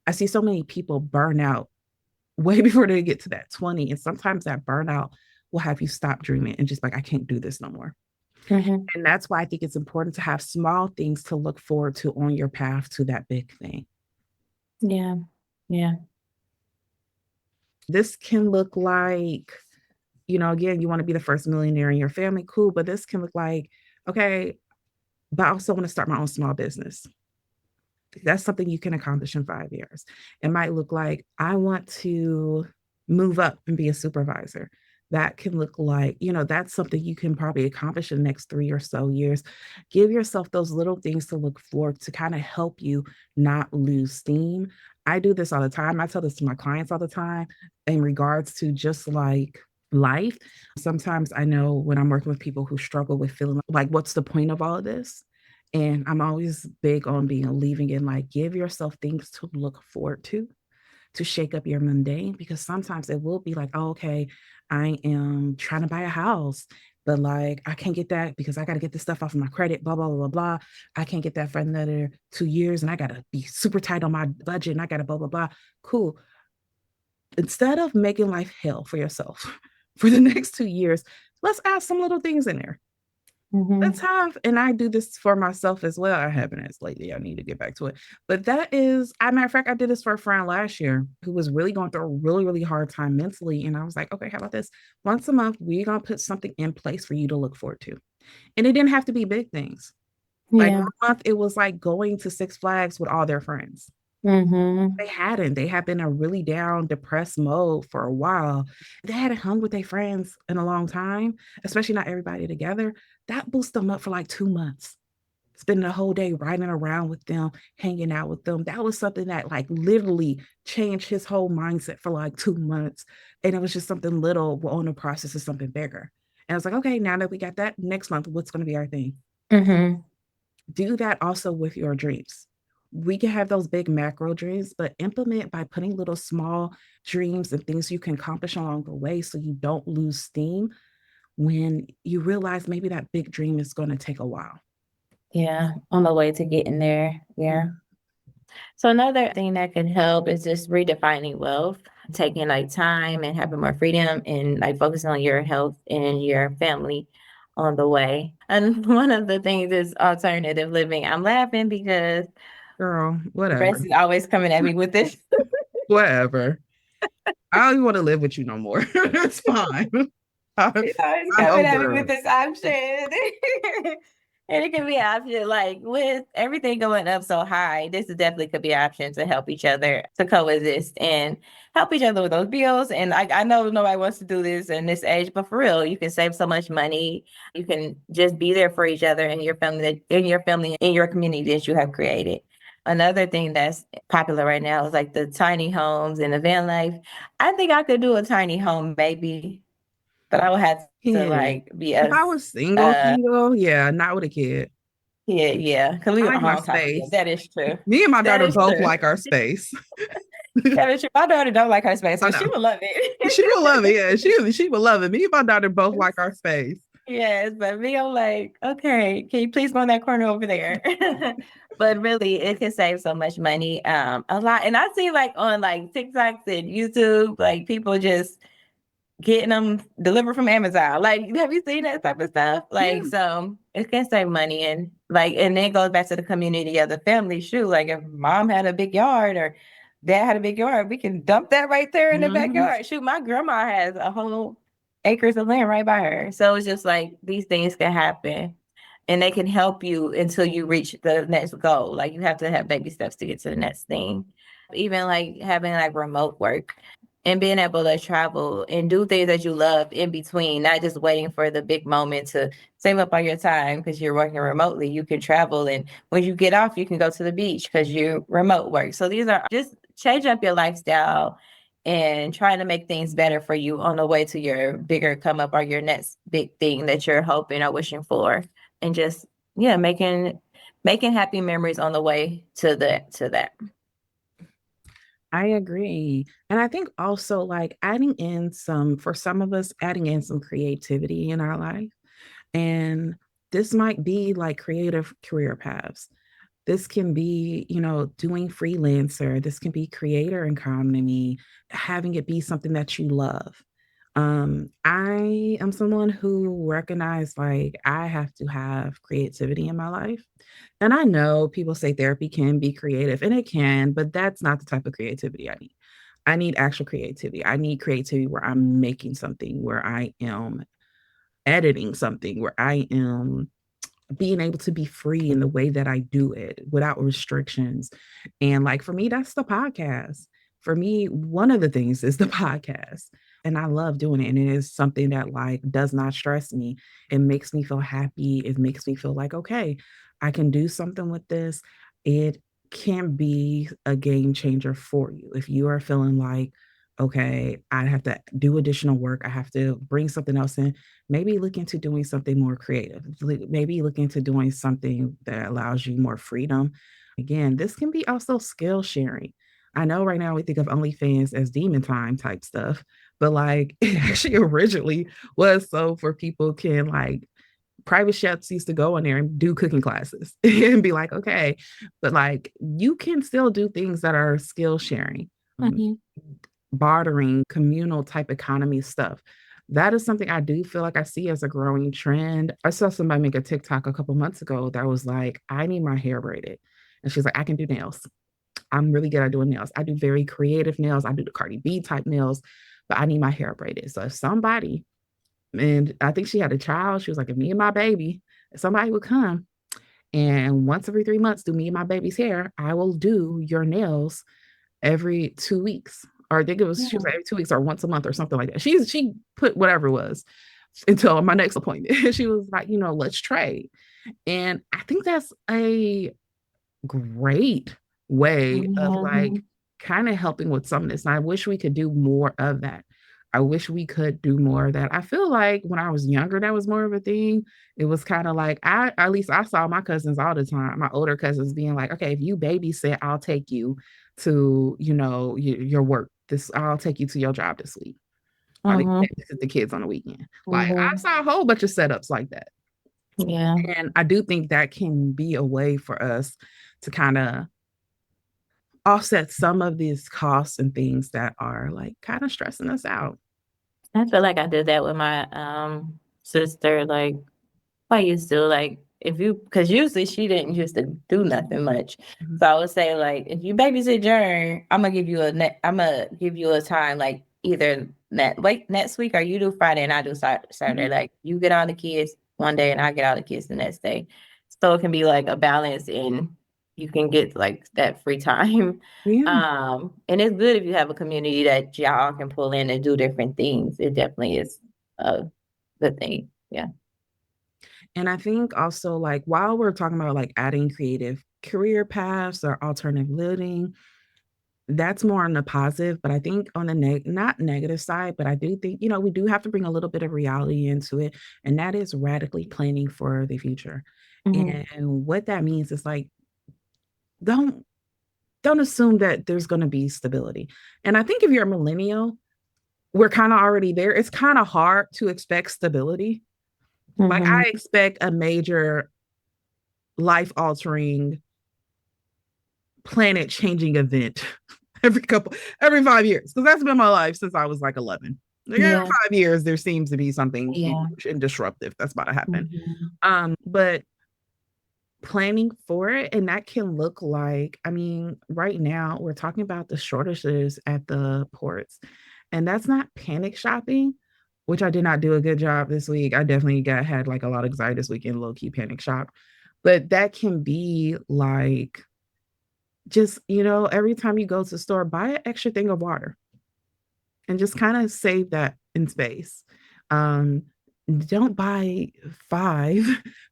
I see so many people burn out way before they get to that 20. And sometimes that burnout will have you stop dreaming and just like, I can't do this no more. Hmm. And that's why I think it's important to have small things to look forward to on your path to that big thing. Yeah. Yeah. This can look like, again, you want to be the first millionaire in your family, cool, but this can look like, okay, but I also want to start my own small business. That's something you can accomplish in 5 years. It might look like I want to move up and be a supervisor. That can look like, that's something you can probably accomplish in the next 3 or so years. Give yourself those little things to look for to kind of help you not lose steam. I do this all the time. I tell this to my clients all the time in regards to just like life. Sometimes I know when I'm working with people who struggle with feeling like, what's the point of all of this? And I'm always big on being leaving in like give yourself things to look forward to shake up your mundane because sometimes it will be like, oh, okay, I am trying to buy a house, but like I can't get that because I got to get this stuff off of my credit, blah, blah, blah, blah. I can't get that for another 2 years and I got to be super tight on my budget and I got to blah, blah, blah. Cool. Instead of making life hell for yourself for the next 2 years, let's add some little things in there. That's Hmm. how and I do this for myself as well. I haven't as lately. I need to get back to it. But that is, as a matter of fact, I did this for a friend last year who was really going through a really, really hard time mentally. And I was like, okay, how about this? Once a month, we're going to put something in place for you to look forward to. And it didn't have to be big things. Like Yeah. 1 month, it was like going to Six Flags with all their friends. Hmm. They hadn't. They had been in a really down, depressed mode for a while. They hadn't hung with their friends in a long time, especially not everybody together. That boosted them up for like 2 months. spending a whole day riding around with them, hanging out with them. That was something that like literally changed his whole mindset for like 2 months. And it was just something little. We're on the process of something bigger. And I was like, okay, now that we got that, next month, what's going to be our thing? Hmm. Do that also with your dreams. We can have those big macro dreams, but implement by putting little small dreams and things you can accomplish along the way so you don't lose steam when you realize maybe that big dream is going to take a while. Yeah, on the way to getting there. Yeah. Mhm. So another thing that can help is just redefining wealth, taking like time and having more freedom and like focusing on your health and your family on the way. And one of the things is alternative living. I'm laughing because Girl, Rest whatever. is always coming at me with this. Whatever. I don't even want to live with you no more. It's fine. I'm, He's always I'm coming at me over with it. this option. And it can be an option, like with everything going up so high, this definitely could be an option to help each other to coexist and help each other with those bills. And I know nobody wants to do this in this age, but for real, you can save so much money. You can just be there for each other and your family, in your family, in your community that you have created. Another thing that's popular right now is like the tiny homes and the van life. I think I could do a tiny home, maybe, but I would have to Yeah. like be If a I was single, uh single, yeah, not with a kid. yeah, yeah, because we I were like my home type of deal. space. That is true. Me and my That daughter is both true. like our space. That is true. My daughter don't like her space, I but she know. would love She will it. love it. Yeah, she will love it. Me and my daughter both like our space. Yes, but me, I'm like, okay, can you please go in that corner over there? But really, it can save so much money, a lot. And I see like on like TikToks and YouTube, like people just getting them delivered from Amazon. Like, have you seen that type of stuff? Like, Yeah. so it can save money and like, and then it goes back to the community of the family. Shoot, like if mom had a big yard or dad had a big yard, we can dump that right there in the Mhm. backyard. Shoot, my grandma has a whole acres of land right by her. So it's just like these things can happen and they can help you until you reach the next goal. Like you have to have baby steps to get to the next thing. Even like having like remote work and being able to travel and do things that you love in between, not just waiting for the big moment to save up all your time because you're working remotely. You can travel, and when you get off, you can go to the beach because you remote work. So these are just change up your lifestyle and trying to make things better for you on the way to your bigger come up or your next big thing that you're hoping or wishing for, and just yeah, making happy memories on the way to that. I agree. And I think also like adding in some, for some of us, adding in some creativity in our life. And this might be like creative career paths. This can be, doing freelancer. This can be creator economy, having it be something that you love. I am someone who recognized like I have to have creativity in my life. And I know people say therapy can be creative, and it can, but that's not the type of creativity I need. I need actual creativity. I need creativity where I'm making something, where I am editing something, where I am being able to be free in the way that I do it without restrictions. And like for me, that's the podcast. For me, one of the things is the podcast. And I love doing it. And it is something that like does not stress me. It makes me feel happy. It makes me feel like, okay, I can do something with this. It can be a game changer for you. If you are feeling like, okay, I have to do additional work, I have to bring something else in, maybe look into doing something more creative. Maybe look into doing something that allows you more freedom. Again, this can be also skill sharing. I know right now we think of OnlyFans as demon time type stuff, but like it actually originally was so for people can like private chefs used to go in there and do cooking classes and be like, okay, but like you can still do things that are skill sharing. Mhm. Bartering, communal type economy stuff. That is something I do feel like I see as a growing trend. I saw somebody make a TikTok a couple months ago that was like, I need my hair braided. And she's like, I can do nails. I'm really good at doing nails. I do very creative nails. I do the Cardi B type nails, but I need my hair braided. So if somebody, and I think she had a child, she was like, if me and my baby, if somebody would come and once every 3 months do me and my baby's hair, I will do your nails every 2 weeks. Or I think it was she was Yeah. like every 2 weeks or once a month or something like that. She put whatever it was until my next appointment. She was like, let's trade. And I think that's a great way of like Mhm. kind of helping with some of this. And I wish we could do more of that. I wish we could do more of that. I feel like when I was younger, that was more of a thing. It was kind of like at least I saw my cousins all the time, my older cousins being like, okay, if you babysit, I'll take you to, your work. I'll take you to your job this week. Or they Mhm. babysit the kids on the weekend. Like I Mhm. saw a whole bunch of setups like that. Yeah. And I do think that can be a way for us to kind of offset some of these costs and things that are like kind of stressing us out. I feel like I did that with my sister. Like I used to like if you because usually she didn't used to do nothing much. Mhm. So I would say like if you babysit Jern, I'm gonna give you a time like either next week or you do Friday and I do Saturday. Mhm. Like you get all the kids one day and I get all the kids the next day. So it can be like a balance and you can get like that free time. Yeah. And it's good if you have a community that y'all can pull in and do different things. It definitely is a good thing. Yeah. And I think also like while we're talking about like adding creative career paths or alternative living, that's more on the positive, but I think on the not negative side, but I do think, we do have to bring a little bit of reality into it, and that is radically planning for the future. Mhm. And what that means is like don't don't assume that there's going to be stability. And I think if you're a millennial, we're kind of already there. It's kind of hard to expect stability. Like Mhm. I expect a major life altering, planet changing event every every 5 years, because that's been my life since I was like 11. Like every Yeah. 5 years, there seems to be something Yeah. huge and disruptive that's about to happen. Mhm. But planning for it, and that can look like, I mean, right now we're talking about the shortages at the ports, and that's not panic shopping, which I did not do a good job this week. I definitely had like a lot of anxiety this weekend, low key panic shop. But that can be like just, every time you go to the store, buy an extra thing of water and just kind of save that in space. Um, don't buy five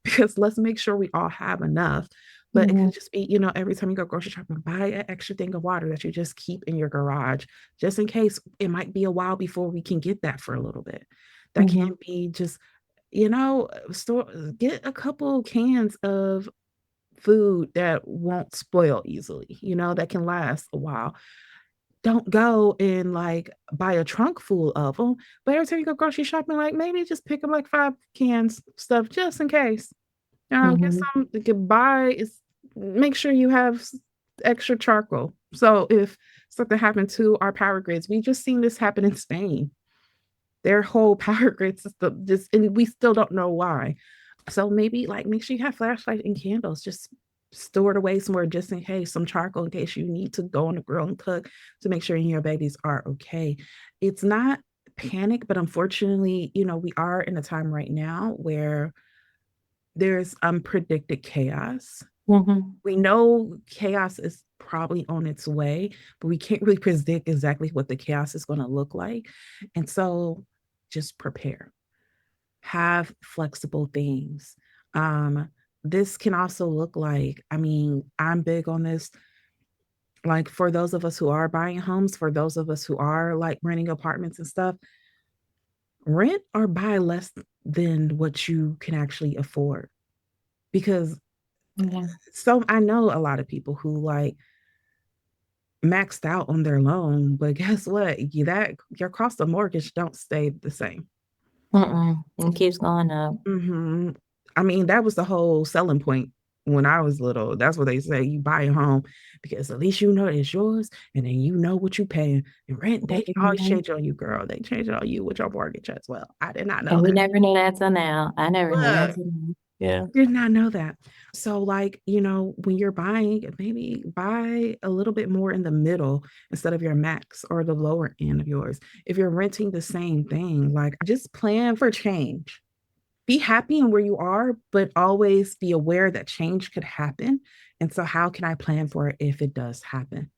because let's make sure we all have enough. But it Mhm. could just be, every time you go grocery shopping, buy an extra thing of water that you just keep in your garage, just in case it might be a while before we can get that for a little bit. That Mhm. can be just, store, get a couple cans of food that won't spoil easily, that can last a while. Don't go and like buy a trunk full of them. But every time you go grocery shopping, like maybe just pick up like 5 cans stuff just in case. Get Mhm. some. You can buy. Is make sure you have extra charcoal. So if something happened to our power grids, we just seen this happen in Spain. Their whole power grid system just, and we still don't know why. So maybe like make sure you have flashlight and candles. Just store it away somewhere just in case, some charcoal in case you need to go on the grill and cook to make sure your babies are okay. It's not panic, but unfortunately, we are in a time right now where there's unpredicted chaos. Mhm. We know chaos is probably on its way, but we can't really predict exactly what the chaos is going to look like. And so just prepare, have flexible things. Um, this can also look like, I mean, I'm big on this. Like for those of us who are buying homes, for those of us who are like renting apartments and stuff, rent or buy less than what you can actually afford. Because Yeah. so I know a lot of people who like maxed out on their loan, but guess what? That your cost of mortgage don't stay the same. Mm-mm. It keeps going up. Mm-hmm. I mean, that was the whole selling point when I was little. That's what they say. You buy a home because at least you know it's yours, and then you know what you're paying. And rent, they can always Mhm. change on you, girl. They change it on you with your mortgage as well. I did not know And we that. never knew that till now. I never knew that Look, till now. Yeah. did not know that. So, like, when you're buying, maybe buy a little bit more in the middle instead of your max or the lower end of yours. If you're renting the same thing, like, just plan for change. Be happy in where you are, but always be aware that change could happen. And so, how can I plan for it if it does happen?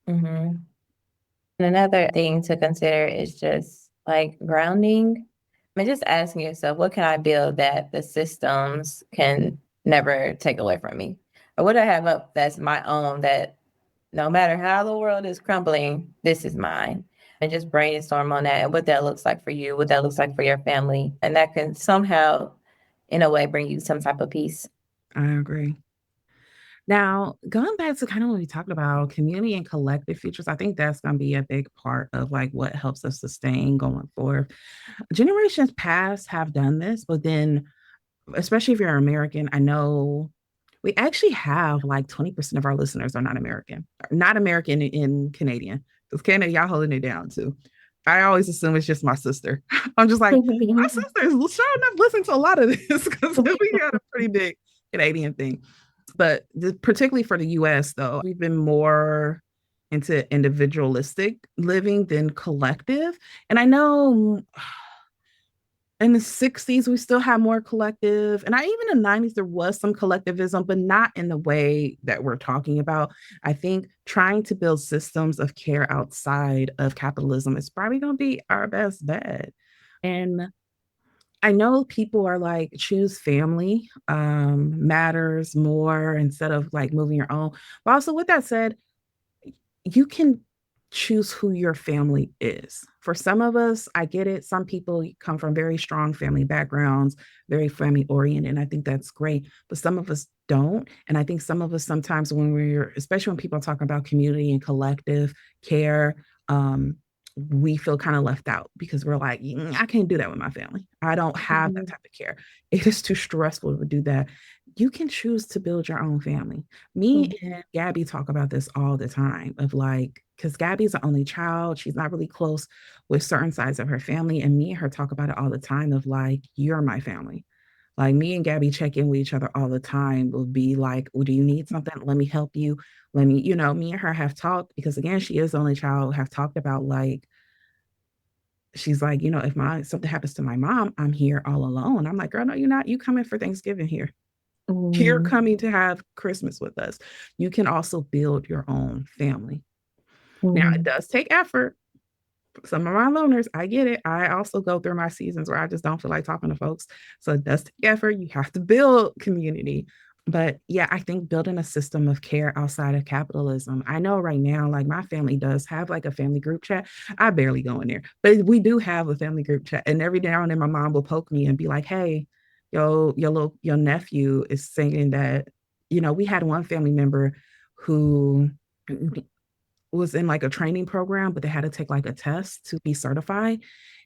Mhm. And another thing to consider is just like grounding. I mean, just asking yourself, what can I build that the systems can never take away from me. Or what I have up that's my own that no matter how the world is crumbling, this is mine. And just brainstorm on that and what that looks like for you, what that looks like for your family. And that can somehow, in a way, bring you some type of peace. I agree. Now, going back to kind of what we talked about, community and collective features, I think that's going to be a big part of like what helps us sustain going forward. Generations past have done this, but then, especially if you're American, I know we actually have like 20% of our listeners are not American, not American in Canadian. Because Canada, y'all holding it down too. I always assume it's just my sister. I'm just like, my sisters sure enough listen to a lot of this because we got a pretty big Canadian thing. But particularly for the US, though, we've been more into individualistic living than collective. And I know in the 60s we still had more collective, and I even in the 90s there was some collectivism, but not in the way that we're talking about. I think trying to build systems of care outside of capitalism is probably going to be our best bet. And I know people are like choose family matters more instead of like moving your own, but also with that said, you can choose who your family is. For some of us, I get it. Some people come from very strong family backgrounds, very family oriented, and I think that's great. But some of us don't. And I think some of us sometimes when we're, especially when people talk about community and collective care, we feel kind of left out because we're like, I can't do that with my family. I don't have that Mhm. type of care. It is too stressful to do that. You can choose to build your own family. Me and Gabby talk about this all the time of like, because Gabby's the only child. She's not really close with certain sides of her family. And me and her talk about it all the time of like, you're my family. Like me and Gabby check in with each other all the time. Will be like, well, do you need something? Let me help you. Let me, me and her have talked because again, she is the only child, have talked about like, she's like, if my something happens to my mom, I'm here all alone. I'm like, girl, no, you're not. You coming for Thanksgiving here. You're Mhm. coming to have Christmas with us. You can also build your own family. Now, it Mhm. does take effort. Some of my loners, I get it. I also go through my seasons where I just don't feel like talking to folks. So it does take effort. You have to build community. But yeah, I think building a system of care outside of capitalism. I know right now, like my family does have like a family group chat. I barely go in there, but we do have a family group chat. And every now and then my mom will poke me and be like, hey, your nephew is saying that, we had one family member who was in like a training program, but they had to take like a test to be certified.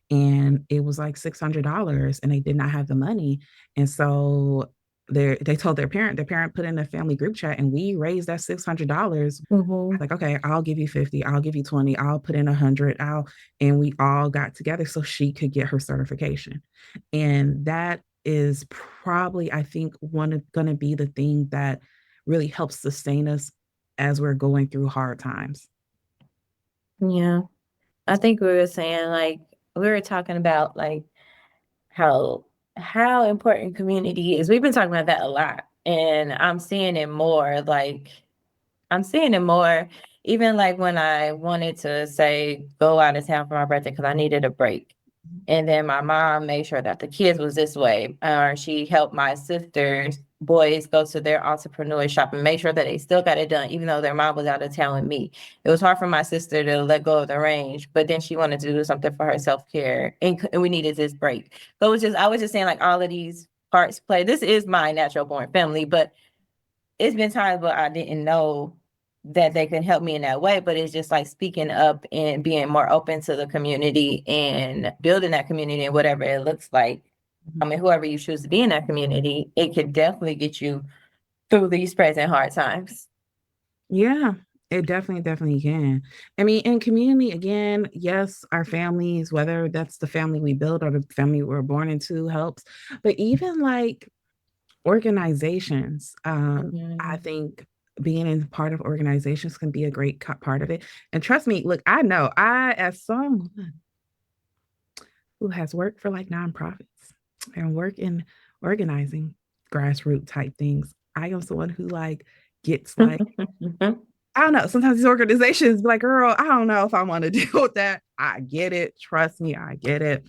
And it was like $600 and they did not have the money. And so they told their parent put in a family group chat and we raised that $600. Mhm. Like, okay, I'll give you 50, I'll give you 20, I'll put in 100, and we all got together so she could get her certification. And that is probably, I think, going to be the thing that really helps sustain us as we're going through hard times. Yeah. I think we were saying like we were talking about like how how important community is. We've been talking about that a lot. And I'm seeing it more like I'm seeing it more, even like when I wanted to say go out of town for my birthday because I needed a break. And then my mom made sure that the kids was this way. Or she helped my sister's boys go to their entrepreneur shop and make sure that they still got it done, even though their mom was out of town with me. It was hard for my sister to let go of the range, but then she wanted to do something for her self-care and we needed this break. So it was just I was just saying like all of these parts play. This is my natural born family, but it's been times where I didn't know that they can help me in that way, but it's just like speaking up and being more open to the community and building that community and whatever it looks like. I mean, whoever you choose to be in that community, it could definitely get you through these present hard times. Yeah, it definitely can. I mean, in community, again, yes, our families, whether that's the family we build or the family we're born into, helps. But even like organizations, I Mhm. think being in part of organizations can be a great part of it. And trust me, look, I know as someone who has worked for like nonprofits and work in organizing grassroots type things, I am someone who like gets like I don't know. Sometimes these organizations be like, girl, I don't know if I want to deal with that. I get it. Trust me, I get it.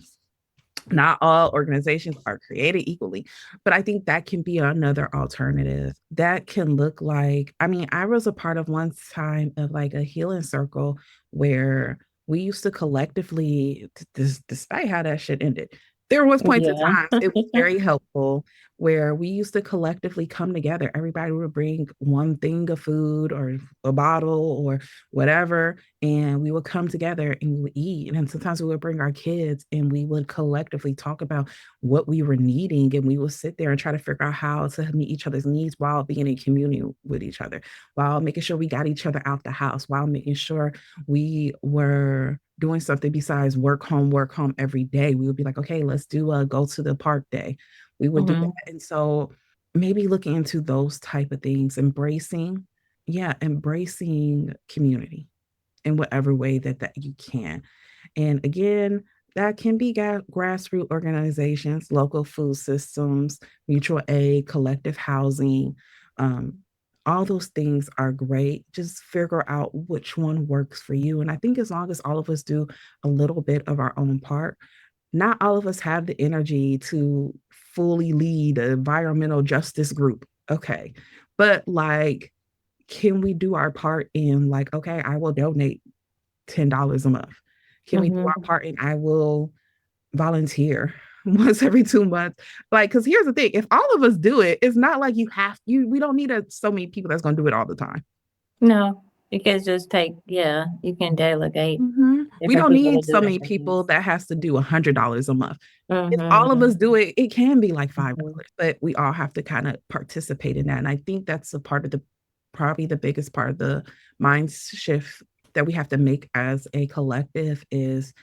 Not all organizations are created equally, but I think that can be another alternative. That can look like, I mean, I was a part of one time of like a healing circle where we used to collectively, despite how that shit ended, there was points in Yeah. times it was very helpful where we used to collectively come together. Everybody would bring one thing of food or a bottle or whatever, and we would come together and we would eat. And then sometimes we would bring our kids and we would collectively talk about what we were needing. And we would sit there and try to figure out how to meet each other's needs while being in community with each other, while making sure we got each other out the house, while making sure we were doing something besides work home every day. We would be like, okay, let's do a go to the park day. We would do that. Hmm. And so maybe looking into those type of things, embracing, yeah, embracing community in whatever way that you can. And again, that can be grassroots organizations, local food systems, mutual aid, collective housing. Um, all those things are great. Just figure out which one works for you. And I think as long as all of us do a little bit of our own part, not all of us have the energy to fully lead an environmental justice group. Okay. But like, can we do our part in like, okay, I will donate $10 a month? Can we do our Hmm. part and I will volunteer once every 2 months? Like, because here's the thing, if all of us do it, it's not like we don't need so many people that's going to do it all the time. No, you can just take, yeah, you can delegate We different don't people to need do so many different people things. that has to do $100 a month. If all of us Hmm. do it, it can be like Hmm. $5, but we all have to kind of participate in that. And I think that's a part of probably the biggest part of the mind shift that we have to make as a collective is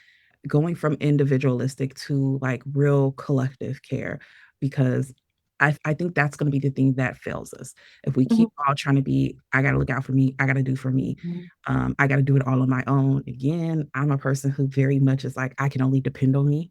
going from individualistic to like real collective care, because I think that's going to be the thing that fails us. If we keep all trying to be, I got to look out for me, I got to do for me, Hmm. I got to do it all on my own. Again, I'm a person who very much is like, I can only depend on me.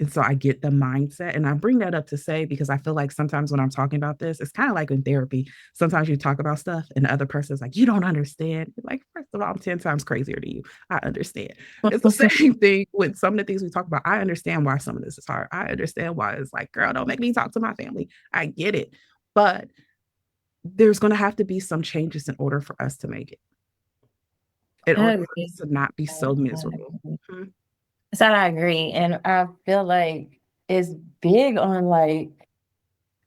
And so I get the mindset. And I bring that up to say, because I feel like sometimes when I'm talking about this, it's kind of like in therapy. Sometimes you talk about stuff and the other person's like, you don't understand. You're like, first of all, I'm 10 times crazier than you. I understand. It's the same thing with some of the things we talk about. I understand why some of this is hard. I understand why it's like, girl, don't make me talk to my family. I get it. But there's going to have to be some changes in order for us to make it, in I order for agree. us to not be so I miserable. agree. Hmm. So I agree. And I feel like it's big on like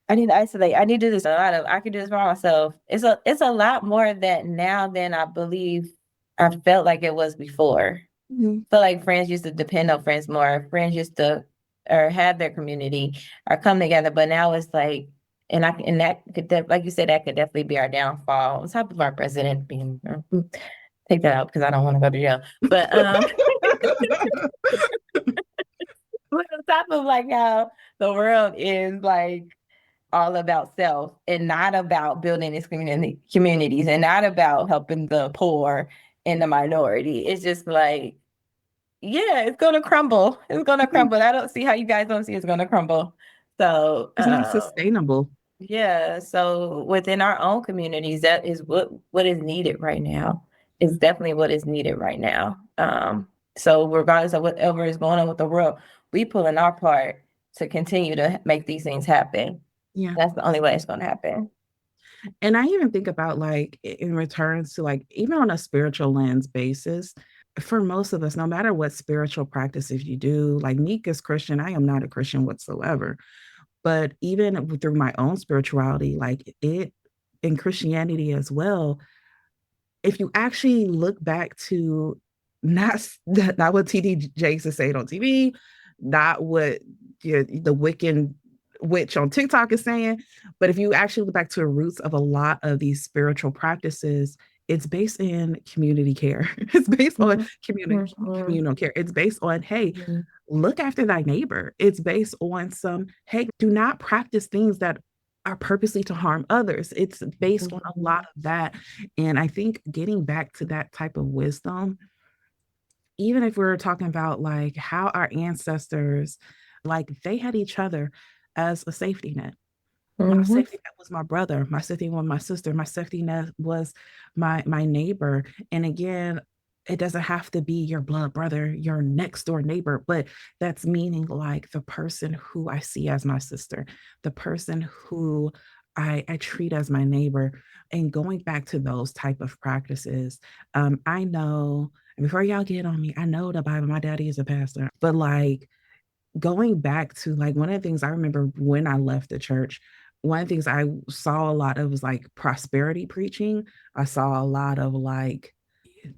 I need to isolate. I need to do this a lot of I can do this by myself. It's a lot more of that now than I believe I felt like it was before. Hmm. Feel like friends used to depend on friends more. Friends used to or have their community or come together. But now it's like and that could like you said, that could definitely be our downfall. On top of our president being take that out because I don't want to go to jail. But but on top of like how the world is like all about self and not about building these communities and not about helping the poor and the minority. It's just like, yeah, it's gonna crumble. It's gonna crumble. I don't see how you guys don't see it's gonna crumble. So It's not sustainable. yeah, so within our own communities, that is what is needed right now. Is definitely what is needed right now. So regardless of whatever is going on with the world, we pull in our part to continue to make these things happen. Yeah. That's the only way it's going to happen. And I even think about like in returns to like even on a spiritual lens basis, for most of us, no matter what spiritual practices you do, like Nique is Christian, I am not a Christian whatsoever. But even through my own spirituality, like it in Christianity as well, if you actually look back to not what TD Jakes is saying on TV, not what the Wiccan witch on TikTok is saying, but if you actually look back to the roots of a lot of these spiritual practices, it's based in community care. It's based on Mhm. communal care. It's based on, hey, Mhm. look after thy neighbor. It's based on some, hey, do not practice things that are purposely to harm others. It's based on a lot Mhm. of that. And I think getting back to that type of wisdom, even if we're talking about like how our ancestors, like they had each other as a safety net. My Mhm. safety net was my brother. My safety net was my sister. My safety net was my neighbor. And again, it doesn't have to be your blood brother, your next door neighbor, but that's meaning like the person who I see as my sister, the person who I treat as my neighbor, and going back to those type of practices. I know, and before y'all get on me, I know the Bible. My daddy is a pastor, but like going back to like one of the things I remember when I left the church, one of the things I saw a lot of was like prosperity preaching. I saw a lot of like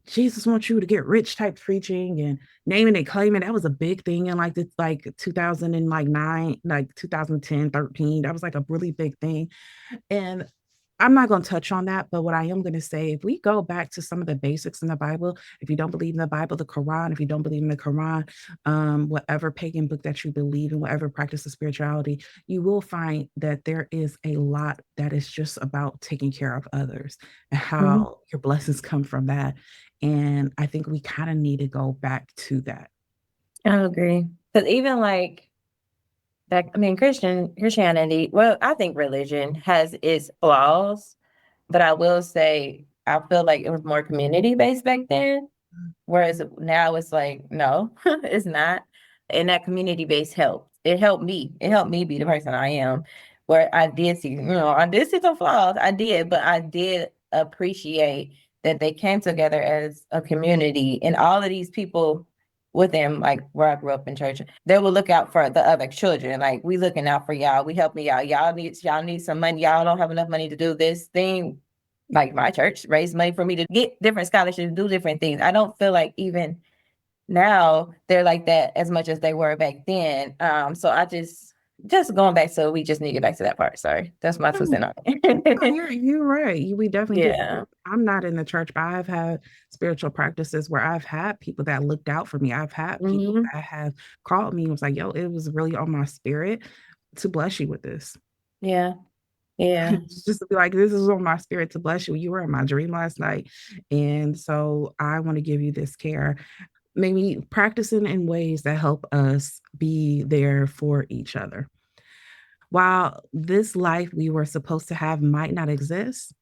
Jesus wants you to get rich type preaching and naming and claiming. That was a big thing in like the like 2009, like 2010, 13. That was like a really big thing. And I'm not going to touch on that, but what I am going to say, if we go back to some of the basics in the Bible, if you don't believe in the Bible, the Quran, if you don't believe in the Quran, whatever pagan book that you believe in, whatever practice of spirituality, you will find that there is a lot that is just about taking care of others and Mhm. how your blessings come from that. And I think we kind of need to go back to that. I agree. Because even like that, I mean, Christianity, well, I think religion has its flaws, but I will say I feel like it was more community based back then. Whereas now it's like, no, it's not. And that community base helped. It helped me. It helped me be the person I am. Where I did see, I did see some flaws. I did, but I did appreciate that they came together as a community. And all of these people within, like where I grew up in church, they will look out for the other children. Like, we looking out for y'all. We helping y'all. Y'all need some money. Y'all don't have enough money to do this thing. Like, my church raised money for me to get different scholarships, do different things. I don't feel like even now they're like that as much as they were back then. So I just going back, so we just need to get back to that part. Sorry. That's my two cents on No, it. you're right. We definitely do. Yeah. I'm not in the church, but I've had spiritual practices where I've had people that looked out for me. I've had people Hmm. that have called me and was like, yo, it was really on my spirit to bless you with this. Yeah. Yeah. Just to be like, this is on my spirit to bless you. You were in my dream last night. And so I want to give you this care. Maybe practicing in ways that help us be there for each other. While this life we were supposed to have might not exist,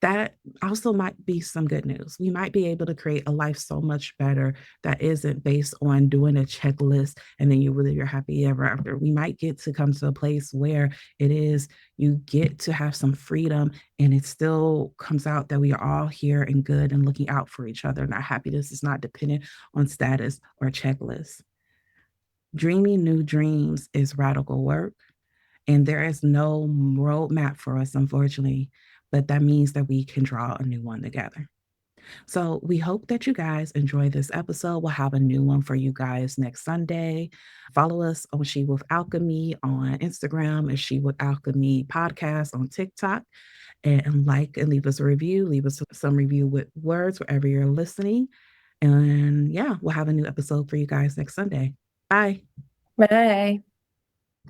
that also might be some good news. We might be able to create a life so much better that isn't based on doing a checklist and then you live your happy ever after. We might get to come to a place where it is you get to have some freedom and it still comes out that we are all here and good and looking out for each other. And our happiness is not dependent on status or checklist. Dreaming new dreams is radical work. And there is no roadmap for us, unfortunately, but that means that we can draw a new one together. So we hope that you guys enjoy this episode. We'll have a new one for you guys next Sunday. Follow us on She With Alchemy on Instagram and She With Alchemy podcast on TikTok. And like and leave us a review. Leave us some review with words wherever you're listening. And yeah, we'll have a new episode for you guys next Sunday. Bye. Bye.